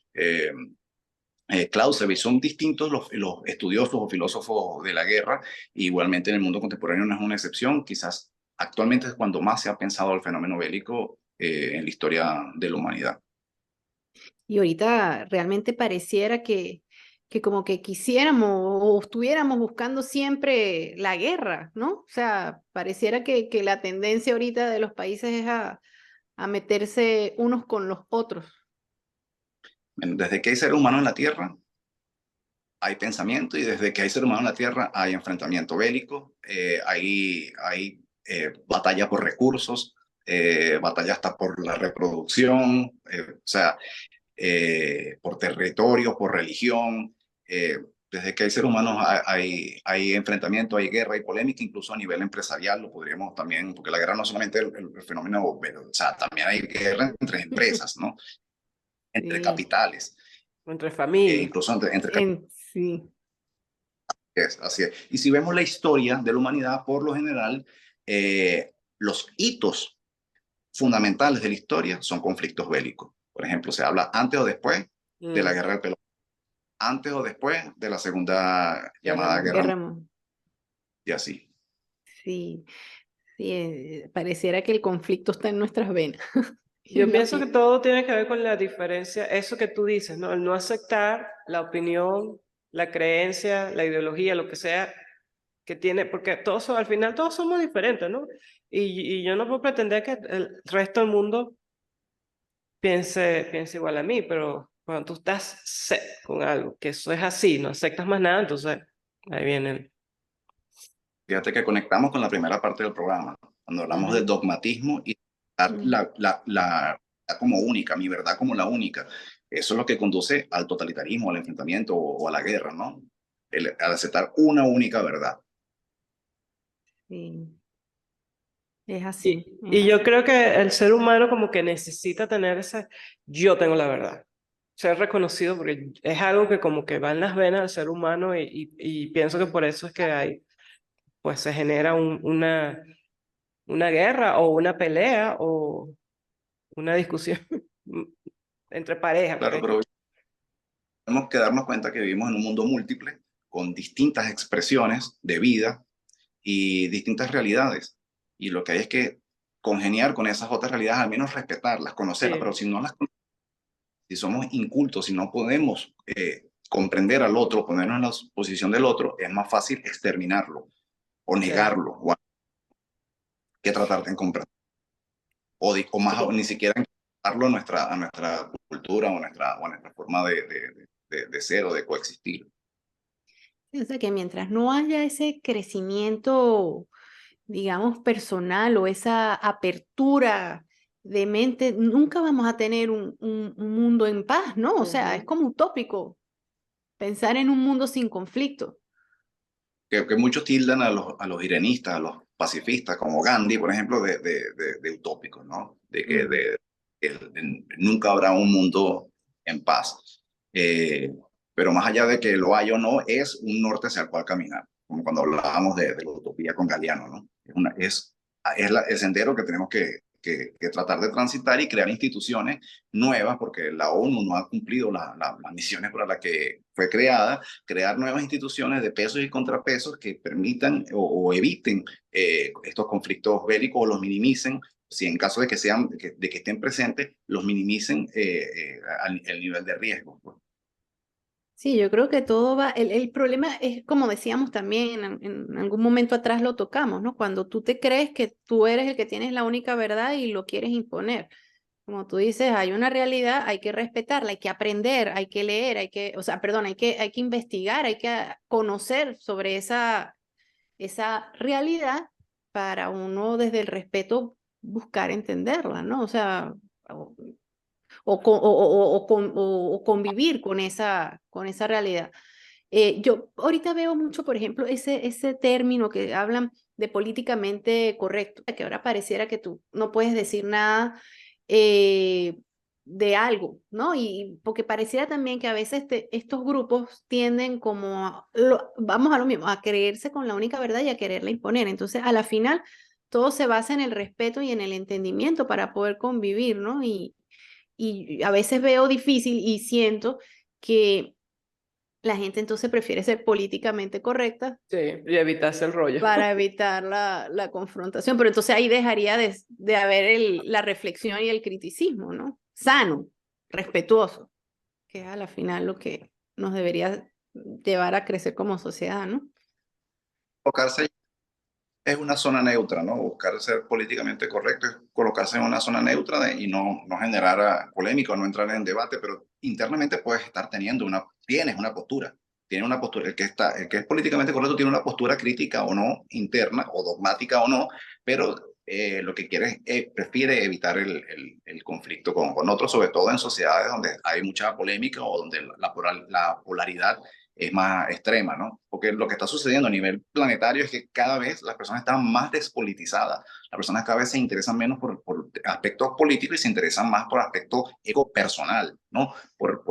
Clausewitz, son distintos los estudiosos o filósofos de la guerra, igualmente en el mundo contemporáneo no es una excepción, quizás actualmente es cuando más se ha pensado el fenómeno bélico en la historia de la humanidad. Y ahorita realmente pareciera que como que quisiéramos o estuviéramos buscando siempre la guerra, ¿no? O sea, pareciera que la tendencia ahorita de los países es a meterse unos con los otros. Bueno, desde que hay ser humano en la Tierra, hay pensamiento y desde que hay ser humano en la Tierra hay enfrentamiento bélico, hay batalla por recursos, batalla hasta por la reproducción, o sea, por territorio, por religión. Desde que hay seres humanos hay enfrentamiento, hay guerra, hay polémica, incluso a nivel empresarial lo podríamos también, porque la guerra no es solamente el fenómeno, pero, o sea, también hay guerra entre empresas, ¿no? Entre Sí, capitales, Entre familias. incluso entre capitales. sí. Así es. Y si vemos la historia de la humanidad, por lo general, los hitos fundamentales de la historia son conflictos bélicos. Por ejemplo, se habla antes o después de la Mm. guerra del Pelotón, antes o después de la segunda Guerra llamada Guerra Mundial. Guerra, Mundial y así. sí, sí, pareciera que el conflicto está en nuestras venas. y Yo en la pienso que piel. todo tiene que ver con la diferencia, eso que tú dices, ¿no? El no aceptar la opinión, la creencia, la ideología, lo que sea que tiene, porque al final todos somos diferentes, ¿no? Y yo no puedo pretender que el resto del mundo piense igual a mí, pero cuando tú estás set con algo, que eso es así, no aceptas más nada, entonces ahí viene el... Fíjate que conectamos con la primera parte del programa, cuando hablamos del Ujú. dogmatismo y dar Mm. la como única, mi verdad como la única. Eso es lo que conduce al totalitarismo, al enfrentamiento o a la guerra, ¿no? Al aceptar una única verdad. Sí, es así, Y, es y yo así. creo que el ser humano como que necesita tener ese, yo tengo la verdad, ser reconocido, porque es algo que como que va en las venas del ser humano y pienso que por eso es que hay, pues se genera una guerra o una pelea o una discusión entre parejas, por Claro, ejemplo. pero tenemos que darnos cuenta que vivimos en un mundo múltiple, con distintas expresiones de vida y distintas realidades. Y lo que hay es que congeniar con esas otras realidades, al menos respetarlas, conocerlas, pero Sí. si no las si somos incultos, si no podemos comprender al otro, ponernos en la posición del otro, es más fácil exterminarlo o Sí. negarlo que tratar de comprender. O más Sí. ni siquiera encajarlo a nuestra cultura o a nuestra forma de ser o de coexistir. O sea que mientras no haya ese crecimiento, digamos, personal o esa apertura de mente, nunca vamos a tener un mundo en paz, ¿no? O sea, es Ujú. como utópico pensar en un mundo sin conflicto. Que muchos tildan a los irenistas, a los pacifistas, como Gandhi, por ejemplo, de utópicos, ¿no? De que Mm. nunca habrá un mundo en paz. Eh, pero más allá de que lo haya o no, es un norte hacia el cual caminar, como cuando hablábamos de la utopía con Galeano, ¿no? El sendero que tenemos que tratar de transitar y crear instituciones nuevas, porque la ONU no ha cumplido las misiones para las que fue creada, crear nuevas instituciones de pesos y contrapesos que permitan o eviten estos conflictos bélicos o los minimicen, si en caso de que, de que estén presentes, los minimicen el nivel de riesgo. Pues. Sí, yo creo que todo va, el problema es, como decíamos también, en algún momento atrás lo tocamos, ¿no? Cuando tú te crees que tú eres el que tienes la única verdad y lo quieres imponer. Como tú dices, hay una realidad, hay que respetarla, hay que aprender, hay que leer, o sea, perdón, hay que investigar, hay que conocer sobre esa realidad para uno desde el respeto buscar entenderla, ¿no? O sea, o convivir con esa realidad. Yo ahorita veo mucho, por ejemplo, ese término que hablan de políticamente correcto, que ahora pareciera que tú no puedes decir nada eh, de algo, ¿no? Y porque pareciera también que a veces estos grupos tienden como, vamos a lo mismo, a creerse con la única verdad y a quererla imponer. Entonces, a la final, todo se basa en el respeto y en el entendimiento para poder convivir, ¿no? Y a veces veo difícil y siento que la gente entonces prefiere ser políticamente correcta Sí, y evitarse el rollo. para evitar la confrontación, pero entonces ahí dejaría de haber la reflexión y el criticismo, ¿no? Sano, respetuoso, que es a la final lo que nos debería llevar a crecer como sociedad, ¿no? Colocarse es una zona neutra, ¿no? Buscar ser políticamente correcto es colocarse en una zona neutra y no generar polémica o no entrar en debate, pero internamente puedes estar tienes una postura. Tiene una postura, el que es políticamente correcto tiene una postura crítica o no, interna o dogmática o no, pero lo que quiere prefiere evitar el conflicto con otros, sobre todo en sociedades donde hay mucha polémica o donde la polaridad es más extrema, ¿no? Porque lo que está sucediendo a nivel planetario es que cada vez las personas están más despolitizadas. Las personas cada vez se interesan menos por aspectos políticos y se interesan más por aspectos personal, ¿no? Por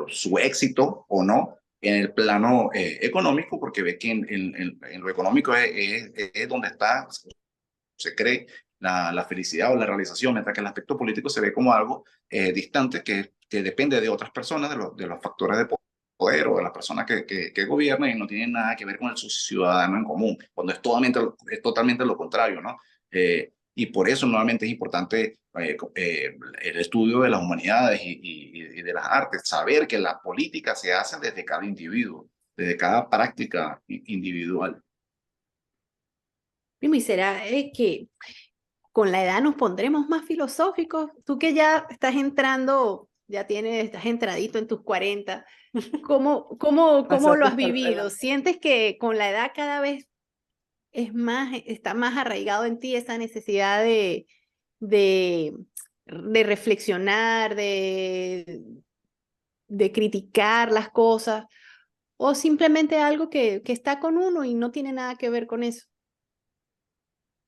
su éxito o no en el plano económico, porque ve que en lo económico es donde se cree la felicidad o la realización, mientras que el aspecto político se ve como algo distante que depende de otras personas, de los factores de poder o de las personas que gobiernan y no tienen nada que ver con el ciudadano en común, cuando es totalmente lo contrario, ¿no? Y por eso nuevamente es importante el estudio de las humanidades y de las artes, saber que la política se hace desde cada individuo, desde cada práctica individual. ¿Y será que con la edad nos pondremos más filosóficos? Tú que ya estás entrando, estás entradito en tus 40, ¿cómo lo Pasaste has por vivido? ¿Sientes que con la edad cada vez está más arraigado en ti esa necesidad de, de reflexionar, de criticar las cosas, o simplemente algo que está con uno y no tiene nada que ver con eso?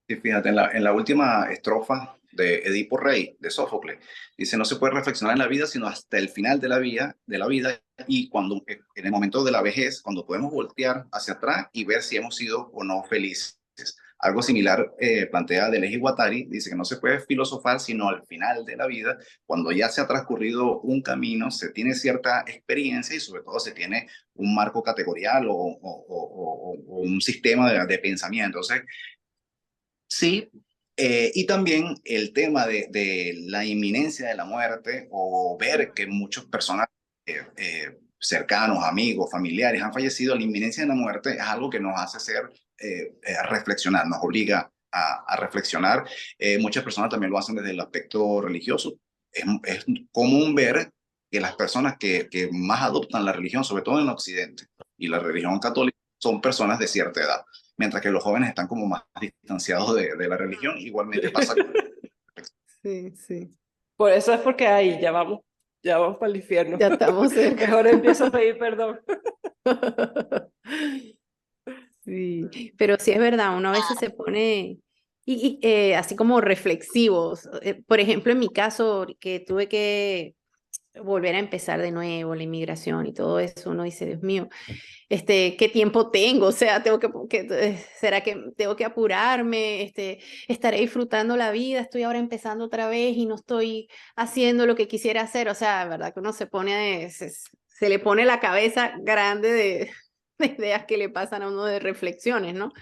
Sí, fíjate, en la última estrofa de Edipo Rey, de Sófocles, dice, no se puede reflexionar en la vida sino hasta el final de la vida y cuando, en el momento de la vejez, cuando podemos voltear hacia atrás y ver si hemos sido o no felices. Algo similar plantea Deleuze y Guattari, dice que no se puede filosofar sino al final de la vida, cuando ya se ha transcurrido un camino, se tiene cierta experiencia y sobre todo se tiene un marco categorial o un sistema de pensamiento. Entonces, sí, y también el tema de la inminencia de la muerte o ver que muchas personas cercanos, amigos, familiares han fallecido, la inminencia de la muerte es algo que nos hace reflexionar, nos obliga a reflexionar. Muchas personas también lo hacen desde el aspecto religioso. Es común ver que las personas que más adoptan la religión, sobre todo en Occidente, y la religión católica, son personas de cierta edad, mientras que los jóvenes están como más distanciados de la religión. Igualmente pasa con... Sí, sí. Por eso es porque ahí ya vamos para el infierno. Ya estamos cerca. Mejor empiezo a pedir perdón. Sí, pero sí es verdad, uno a veces se pone así como reflexivos. Por ejemplo, en mi caso, que tuve que volver a empezar de nuevo la inmigración y todo eso, uno dice, Dios mío, ¿qué tiempo tengo? O sea, ¿será que tengo que apurarme? ¿Estaré disfrutando la vida? Estoy ahora empezando otra vez y no estoy haciendo lo que quisiera hacer. O sea, verdad que uno se pone, se le pone la cabeza grande de ideas que le pasan a uno, de reflexiones, ¿no?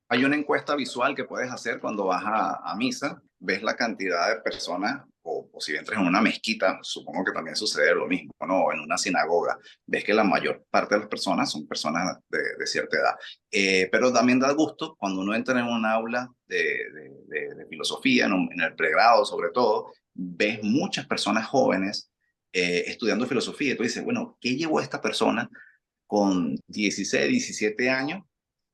Hay una encuesta visual que puedes hacer cuando vas a misa, ves la cantidad de personas, o si entras en una mezquita, supongo que también sucede lo mismo, ¿no? O en una sinagoga, ves que la mayor parte de las personas son personas de cierta edad. Pero también da gusto cuando uno entra en un aula de filosofía, en el pregrado sobre todo, ves muchas personas jóvenes estudiando filosofía, y tú dices, bueno, ¿qué llevó a esta persona con 16, 17 años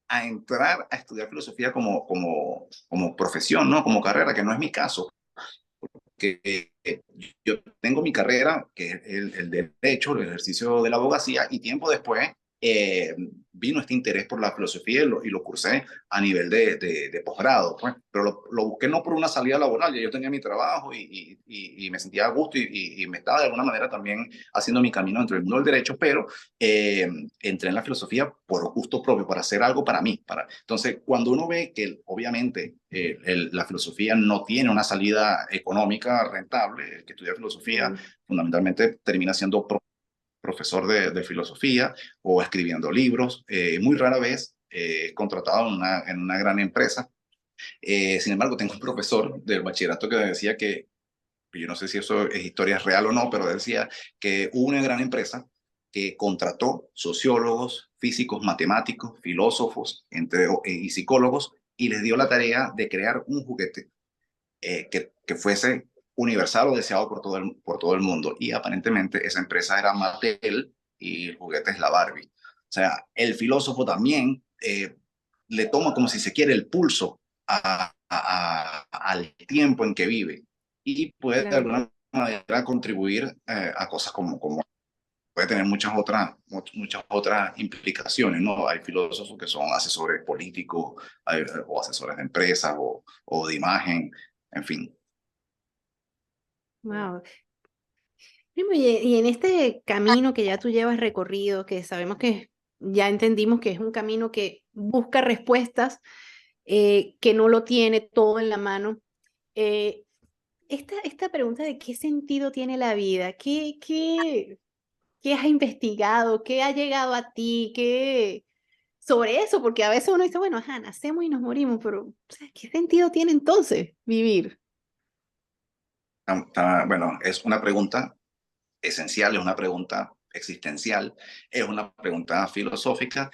a entrar a estudiar filosofía como profesión, ¿no? Como carrera, que no es mi caso? Que yo tengo mi carrera, que es el derecho, el ejercicio de la abogacía, y tiempo después vino este interés por la filosofía y lo cursé a nivel de posgrado, pues. Pero lo busqué no por una salida laboral, ya yo tenía mi trabajo y me sentía a gusto y me estaba de alguna manera también haciendo mi camino dentro del mundo del derecho, pero entré en la filosofía por gusto propio, para hacer algo para mí. Entonces, cuando uno ve que obviamente la filosofía no tiene una salida económica rentable, el que estudia filosofía fundamentalmente termina siendo profesor de filosofía o escribiendo libros. Muy rara vez contratado en una gran empresa. Sin embargo, tengo un profesor del bachillerato que decía que, yo no sé si eso es historia real o no, pero decía que hubo una gran empresa que contrató sociólogos, físicos, matemáticos, filósofos y psicólogos, y les dio la tarea de crear un juguete que fuese universal o deseado por todo el mundo. Y aparentemente esa empresa era Mattel y el juguete es la Barbie. O sea, el filósofo también le toma, como si se quiere, el pulso al tiempo en que vive, y puede de Claro. alguna manera contribuir a cosas como puede tener muchas otras implicaciones, ¿no? Hay filósofos que son asesores políticos, o asesores de empresas o de imagen, en fin. Wow. Primo, y en este camino que ya tú llevas recorrido, que sabemos que ya entendimos que es un camino que busca respuestas, que no lo tiene todo en la mano, eh, esta pregunta de qué sentido tiene la vida, ¿qué has investigado? ¿Qué ha llegado a ti? Sobre eso? Porque a veces uno dice, bueno, ajá, nacemos y nos morimos, pero o sea, ¿qué sentido tiene entonces vivir? Bueno, es una pregunta esencial, es una pregunta existencial, es una pregunta filosófica.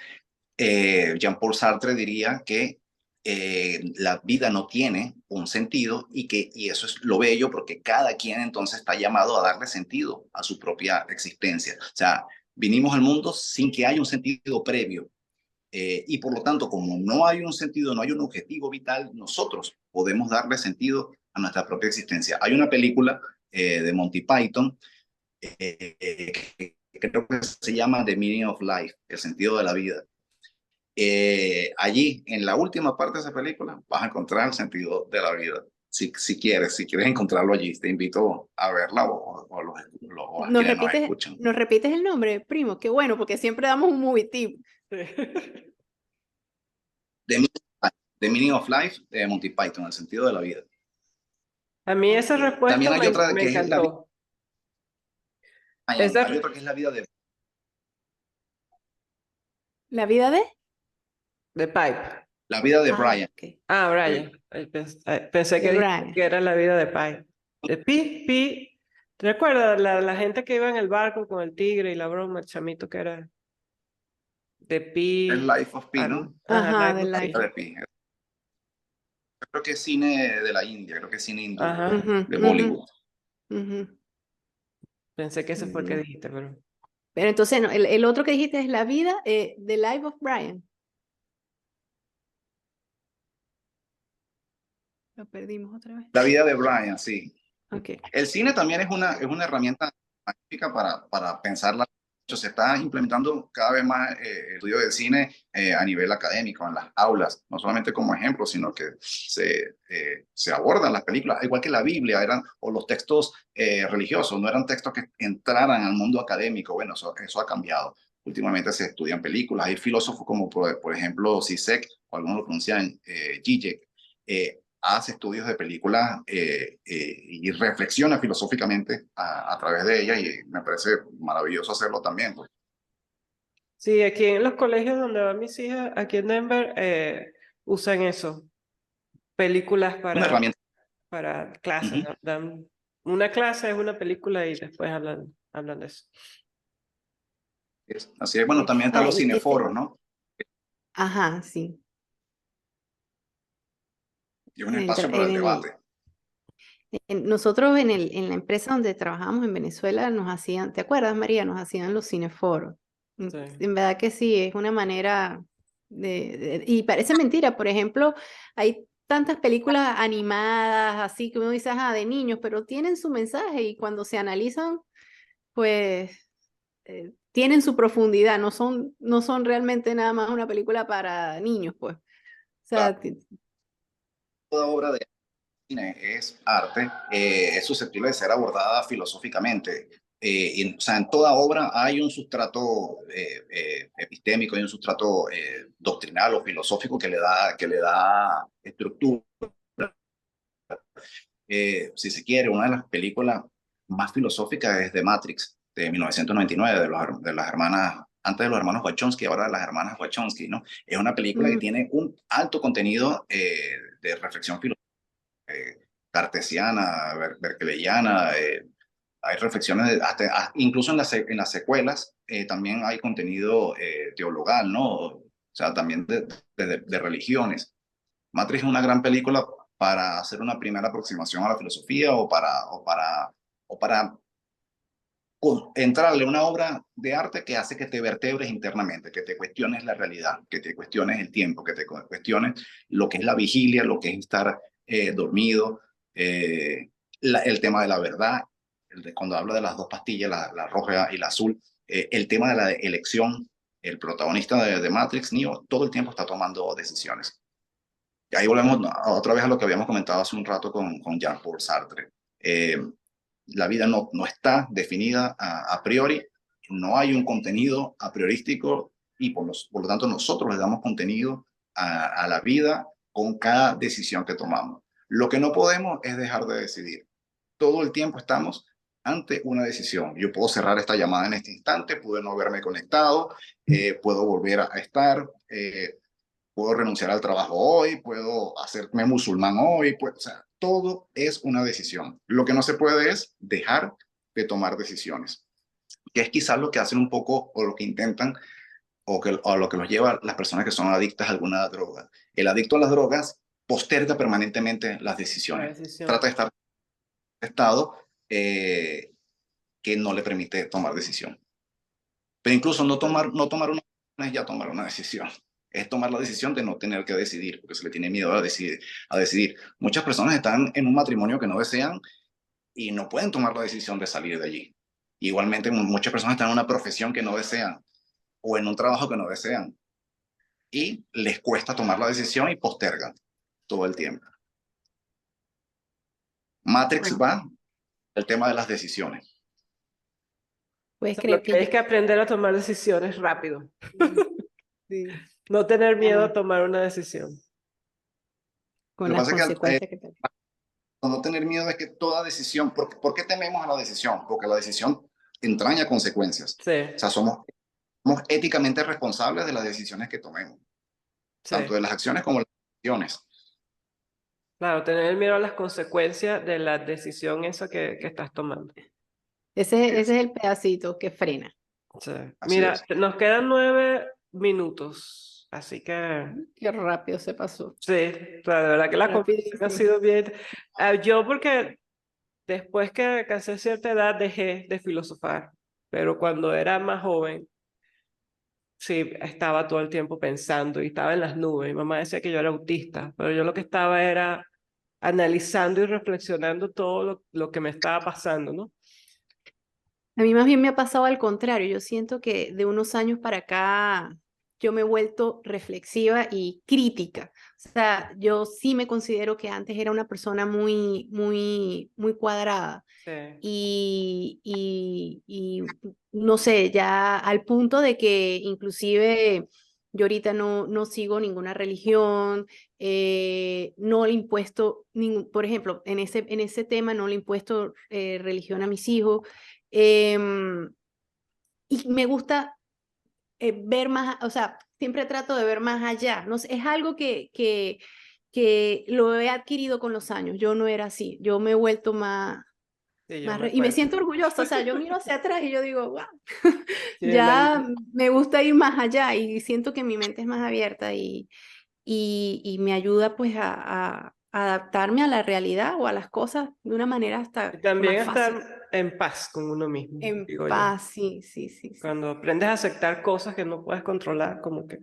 Jean-Paul Sartre diría que la vida no tiene un sentido, y eso es lo bello, porque cada quien entonces está llamado a darle sentido a su propia existencia. O sea, vinimos al mundo sin que haya un sentido previo. Y por lo tanto, como no hay un sentido, no hay un objetivo vital, nosotros podemos darle sentido a nuestra propia existencia. Hay una película de Monty Python, que creo que se llama The Meaning of Life, el sentido de la vida. Allí, en la última parte de esa película, vas a encontrar el sentido de la vida. Si quieres encontrarlo allí, te invito a verla, o a quienes nos escuchan. ¿Nos repites el nombre, primo? Qué bueno, porque siempre damos un movie tip. The Meaning of Life de Monty Python, el sentido de la vida. A mí esa También respuesta hay otra me que es la vida. encantó. Hay otra que es la vida de ¿La vida de? The Pipe. La vida de Brian. Okay. Ah, Brian. Pensé que Brian. que era la vida de Pi. De Pi, Pi. ¿Te recuerdas la gente que iba en el barco con el tigre y la broma, el chamito que era de El Pi? Life of Pi, ¿no? Ajá, Ajá, Life de of La Pi. vida de Pi. Creo que es cine de la India, creo que es cine hindú, Ajá, Ujú, de ujú, Bollywood. ujú. pensé que ese fue el que Bien. dijiste, pero... Pero entonces, no, el otro que dijiste es la vida de Life of Brian. Lo perdimos otra vez. La vida de Brian, sí. Ok. El cine también es una herramienta magnífica para pensar la. Se está implementando cada vez más el estudio del cine a nivel académico, en las aulas, no solamente como ejemplo, sino que se abordan las películas, igual que la Biblia, o los textos religiosos, no eran textos que entraran al mundo académico. Bueno, eso ha cambiado. Últimamente se estudian películas, hay filósofos como por ejemplo Zizek, o algunos lo pronuncian Zizek, hace estudios de películas y reflexiona filosóficamente a través de ella, y me parece maravilloso hacerlo también. Pues. Sí, aquí en los colegios donde van mis hijas, aquí en Denver, usan eso, películas Una herramienta. para clases. Uh-huh. Dan una clase es una película y después hablan de eso. Así es, bueno, también están Ah, los cineforos, ¿no? ajá, sí. Y es un espacio para el debate. Nosotros en la empresa donde trabajamos en Venezuela nos hacían, ¿te acuerdas, María? Nos hacían los cineforos. Sí. En verdad que sí, es una manera y parece mentira, por ejemplo, hay tantas películas animadas así que uno dice, ajá, de niños, pero tienen su mensaje y cuando se analizan, pues tienen su profundidad, no son realmente nada más una película para niños, pues. O Claro, sea, toda obra de cine es arte, es susceptible de ser abordada filosóficamente. O sea, en toda obra hay un sustrato epistémico, hay un sustrato doctrinal o filosófico que le da estructura. Si se quiere, una de las películas más filosóficas es The Matrix, de 1999, de las hermanas, antes de los hermanos Wachowski, ahora de las hermanas Wachowski, ¿no? Es una película que mm, tiene un alto contenido de reflexión filosófica, cartesiana, berkeleyana. Hay reflexiones, incluso en las secuelas, también hay contenido teologal, ¿no? O sea, también de religiones. Matrix es una gran película para hacer una primera aproximación a la filosofía, o para entrarle a una obra de arte que hace que te vertebres internamente, que te cuestiones la realidad, que te cuestiones el tiempo, que te cuestiones lo que es la vigilia, lo que es estar dormido, el tema de la verdad, cuando hablo de las dos pastillas, la roja y la azul, el tema de la elección. El protagonista de Matrix, Neo, todo el tiempo está tomando decisiones. Y ahí volvemos otra vez a lo que habíamos comentado hace un rato con Jean-Paul Sartre. Eh, la vida no está definida a priori, no hay un contenido a priorístico, y por lo tanto nosotros le damos contenido a la vida con cada decisión que tomamos. Lo que no podemos es dejar de decidir. Todo el tiempo estamos ante una decisión. Yo puedo cerrar esta llamada en este instante, puedo no haberme conectado, puedo volver a estar, puedo renunciar al trabajo hoy, puedo hacerme musulmán hoy, pues, o sea, todo es una decisión. Lo que no se puede es dejar de tomar decisiones, que es quizás lo que hacen un poco, o lo que intentan, o lo que los lleva las personas que son adictas a alguna droga. El adicto a las drogas posterga permanentemente las La decisiones, decisión. trata de estar en un estado que no le permite tomar decisión. Pero incluso no tomar una no es ya tomar una decisión. Es tomar la decisión de no tener que decidir, porque se le tiene miedo a decidir. Muchas personas están en un matrimonio que no desean y no pueden tomar la decisión de salir de allí. Igualmente, muchas personas están en una profesión que no desean, o en un trabajo que no desean, y les cuesta tomar la decisión y postergan todo el tiempo. Matrix bueno, va el tema de las decisiones. puedes O sea, lo creer que que hay yo que aprender a tomar decisiones rápido. sí, No tener miedo a ajá, tomar una decisión. con Lo que las pasa es que consecuencias que te... no tener miedo es que toda decisión, ¿por qué tememos a la decisión? Porque la decisión entraña consecuencias. Sí, O sea, somos éticamente responsables de las decisiones que tomemos, sí. tanto de las acciones como de las acciones. Claro, tener miedo a las consecuencias de la decisión esa que estás tomando. Ese es el pedacito que frena. Sí. Así Mira, es. nos quedan 9 minutos, así que Qué rápido se pasó. sí, o sea, de verdad que la conversación ha Rapidísimo. sido bien. Yo porque después que alcancé cierta edad dejé de filosofar, pero cuando era más joven, sí, estaba todo el tiempo pensando y estaba en las nubes. Mi mamá decía que yo era autista, pero yo lo que estaba era analizando y reflexionando todo lo que me estaba pasando, ¿no? A mí más bien me ha pasado al contrario. Yo siento que de unos años para acá yo me he vuelto reflexiva y crítica. O sea, yo sí me considero que antes era una persona muy cuadrada Sí, y no sé, ya al punto de que inclusive yo ahorita no sigo ninguna religión, no le he impuesto, por ejemplo, en ese tema no le he impuesto religión a mis hijos. Em, y me gusta ver más, o sea, siempre trato de ver más allá. No sé, es algo que lo he adquirido con los años. Yo no era así. Yo me he vuelto sí, yo me y me cuento. siento orgullosa. O sea, yo miro hacia atrás y yo digo, wow, Sí, ya me gusta ir más allá y siento que mi mente es más abierta y me ayuda pues a adaptarme a la realidad o a las cosas de una manera y hasta también más fácil. estar en paz con uno mismo, En digo yo. paz, sí, sí, sí, sí. Cuando aprendes a aceptar cosas que no puedes controlar, como que...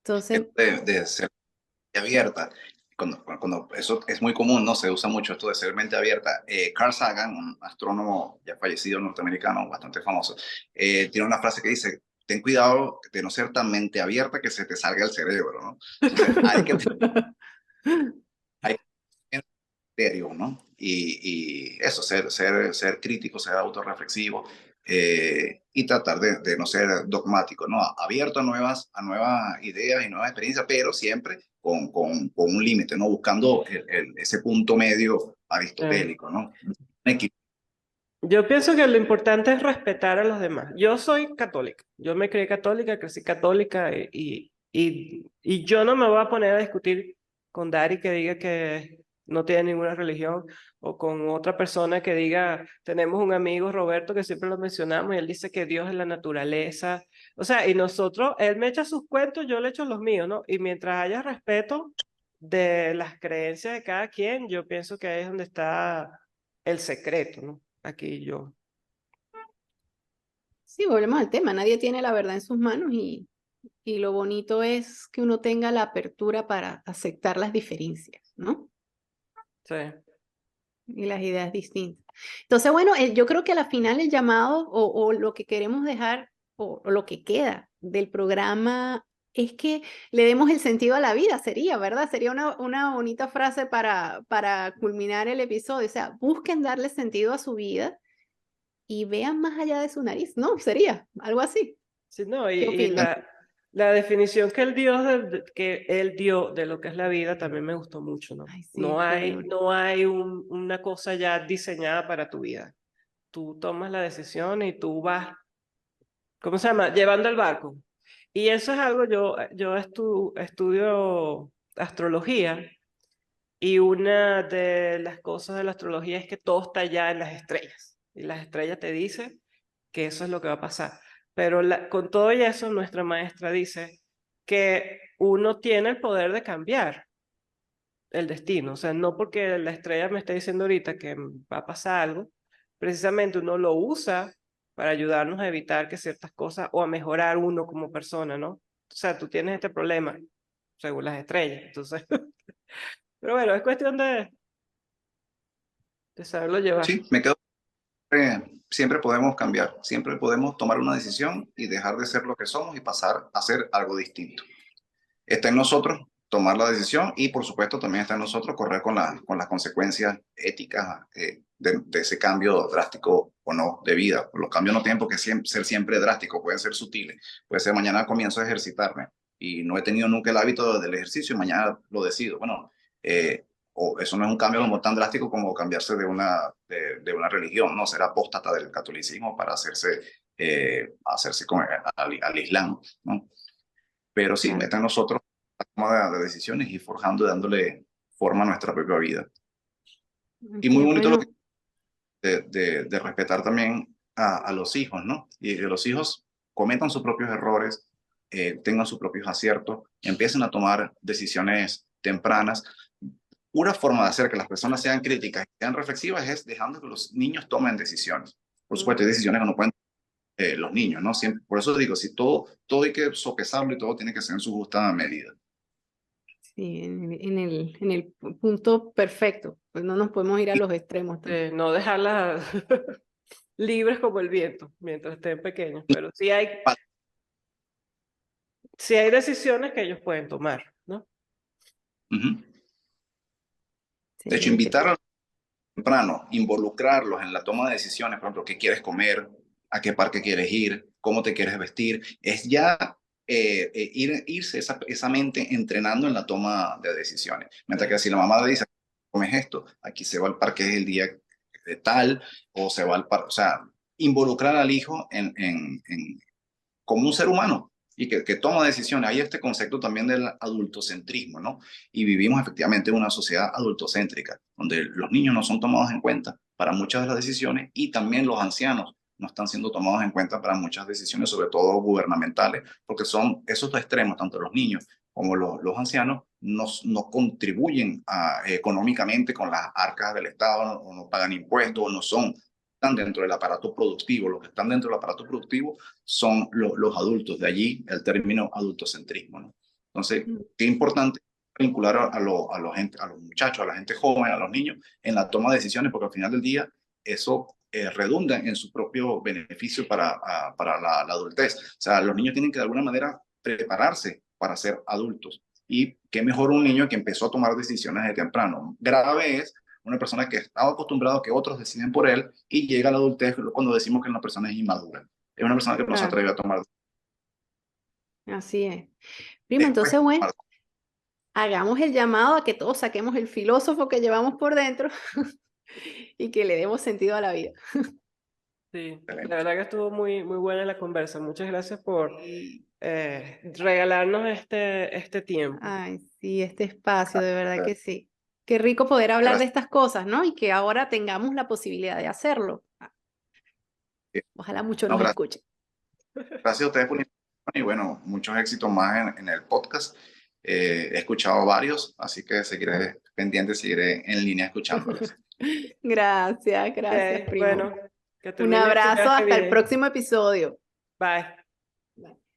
Entonces, De ser abierta. Cuando eso es muy común, ¿no? Se usa mucho esto de ser mente abierta. Carl Sagan, un astrónomo ya fallecido norteamericano, bastante famoso, tiene una frase que dice, ten cuidado de no ser tan mente abierta que se te salga el cerebro, ¿no? Entonces, hay que tener criterio, ¿no? Y eso, ser crítico, ser autorreflexivo, y tratar de no ser dogmático, ¿no? Abierto a nuevas ideas y nuevas experiencias, pero siempre con un límite, ¿no? Buscando ese punto medio eh, aristotélico, ¿no? Un equilibrio. Yo pienso que lo importante es respetar a los demás. Yo soy católica, yo me crié católica, crecí católica y yo no me voy a poner a discutir con Dari que diga que no tiene ninguna religión o con otra persona que diga, tenemos un amigo Roberto que siempre lo mencionamos y él dice que Dios es la naturaleza. O sea, y nosotros, él me echa sus cuentos, yo le echo los míos, ¿no? Y mientras haya respeto de las creencias de cada quien, yo pienso que ahí es donde está el secreto, ¿no? Aquí yo. sí, volvemos al tema, nadie tiene la verdad en sus manos y lo bonito es que uno tenga la apertura para aceptar las diferencias, ¿no? Sí. Y las ideas distintas. Entonces, bueno, yo creo que al final el llamado o lo que queremos dejar o lo que queda del programa es que le demos el sentido a la vida, sería, ¿verdad? Sería una bonita frase para culminar el episodio. O sea, busquen darle sentido a su vida y vean más allá de su nariz, ¿no? Sería algo así. Sí, no, ¿Qué y opinas? la definición que que él dio de lo que es la vida también me gustó mucho, ¿no? Ay, sí, qué bueno. No hay una cosa ya diseñada para tu vida. Tú tomas la decisión y tú vas, ¿cómo se llama? Llevando el barco. Y eso es algo, yo estudio astrología y una de las cosas de la astrología es que todo está ya en las estrellas. Y las estrellas te dicen que eso es lo que va a pasar. Pero con todo y eso, nuestra maestra dice que uno tiene el poder de cambiar el destino. O sea, no porque la estrella me esté diciendo ahorita que va a pasar algo, precisamente uno lo usa para ayudarnos a evitar que ciertas cosas o a mejorar uno como persona, ¿no? O sea, tú tienes este problema según las estrellas. Entonces, pero bueno, es cuestión de saberlo llevar. Sí, me quedo. Siempre podemos cambiar, siempre podemos tomar una decisión y dejar de ser lo que somos y pasar a ser algo distinto. Está en nosotros tomar la decisión y por supuesto también está en nosotros correr con las consecuencias éticas de ese cambio drástico o no de vida. Los cambios no tienen por qué ser siempre drásticos, pueden ser sutiles. Puede ser mañana comienzo a ejercitarme y no he tenido nunca el hábito del ejercicio y mañana lo decido. Bueno, o eso no es un cambio como tan drástico como cambiarse de una religión, no ser apóstata del catolicismo para hacerse al Islam, ¿no? Pero sí, Claro. está en nosotros la toma de decisiones y forjando y dándole forma a nuestra propia vida. Y muy Qué bonito lo bueno. que de respetar también a los hijos, ¿no? Y que los hijos cometan sus propios errores, tengan sus propios aciertos, empiecen a tomar decisiones tempranas. Una forma de hacer que las personas sean críticas y sean reflexivas es dejando que los niños tomen decisiones. Por supuesto, hay decisiones que no pueden los niños, ¿no? Siempre, por eso digo, si todo hay que sopesarlo y todo tiene que ser en su justa medida. Sí, en el punto perfecto, pues no nos podemos ir a los extremos también. No dejarlas libres como el viento mientras estén pequeños, pero sí hay decisiones que ellos pueden tomar, ¿no? Uh-huh. Sí, De hecho, invitar a temprano, involucrarlos en la toma de decisiones, por ejemplo, qué quieres comer, a qué parque quieres ir, cómo te quieres vestir, es ya irse esa mente entrenando en la toma de decisiones. Mientras que si la mamá le dice, comes esto, aquí se va al parque el día de tal, o se va al parque, o sea, involucrar al hijo como un ser humano y que toma decisiones. Hay este concepto también del adultocentrismo, ¿no? Y vivimos efectivamente en una sociedad adultocéntrica, donde los niños no son tomados en cuenta para muchas de las decisiones y también los ancianos no están siendo tomados en cuenta para muchas decisiones, sobre todo gubernamentales, porque son esos dos extremos, tanto los niños como los ancianos, no contribuyen económicamente con las arcas del Estado, o no pagan impuestos, o no están dentro del aparato productivo. Los que están dentro del aparato productivo son los adultos, de allí el término adultocentrismo, ¿no? Entonces, qué importante vincular a los muchachos, a la gente joven, a los niños, en la toma de decisiones, porque al final del día eso redunda en su propio beneficio para la adultez. O sea, los niños tienen que de alguna manera prepararse para ser adultos. Y qué mejor un niño que empezó a tomar decisiones de temprano. Grave es una persona que estaba acostumbrado a que otros deciden por él y llega a la adultez cuando decimos que una persona es inmadura. Es una persona que no se atreve a tomar. Así es. Prima, entonces, bueno, hagamos el llamado a que todos saquemos el filósofo que llevamos por dentro y que le demos sentido a la vida. Sí, la verdad que estuvo muy, muy buena la conversa. Muchas gracias por regalarnos este tiempo. Ay, sí, este espacio, de verdad que sí. Qué rico poder hablar de estas cosas, ¿no? Y que ahora tengamos la posibilidad de hacerlo. Ojalá muchos nos escuchen. Gracias a ustedes por la invitación y bueno, muchos éxitos más en el podcast. He escuchado varios, así que seguiré pendiente, seguiré en línea escuchándolos. Gracias, primo. Bueno, que un abrazo, hasta bien. el próximo episodio. Bye.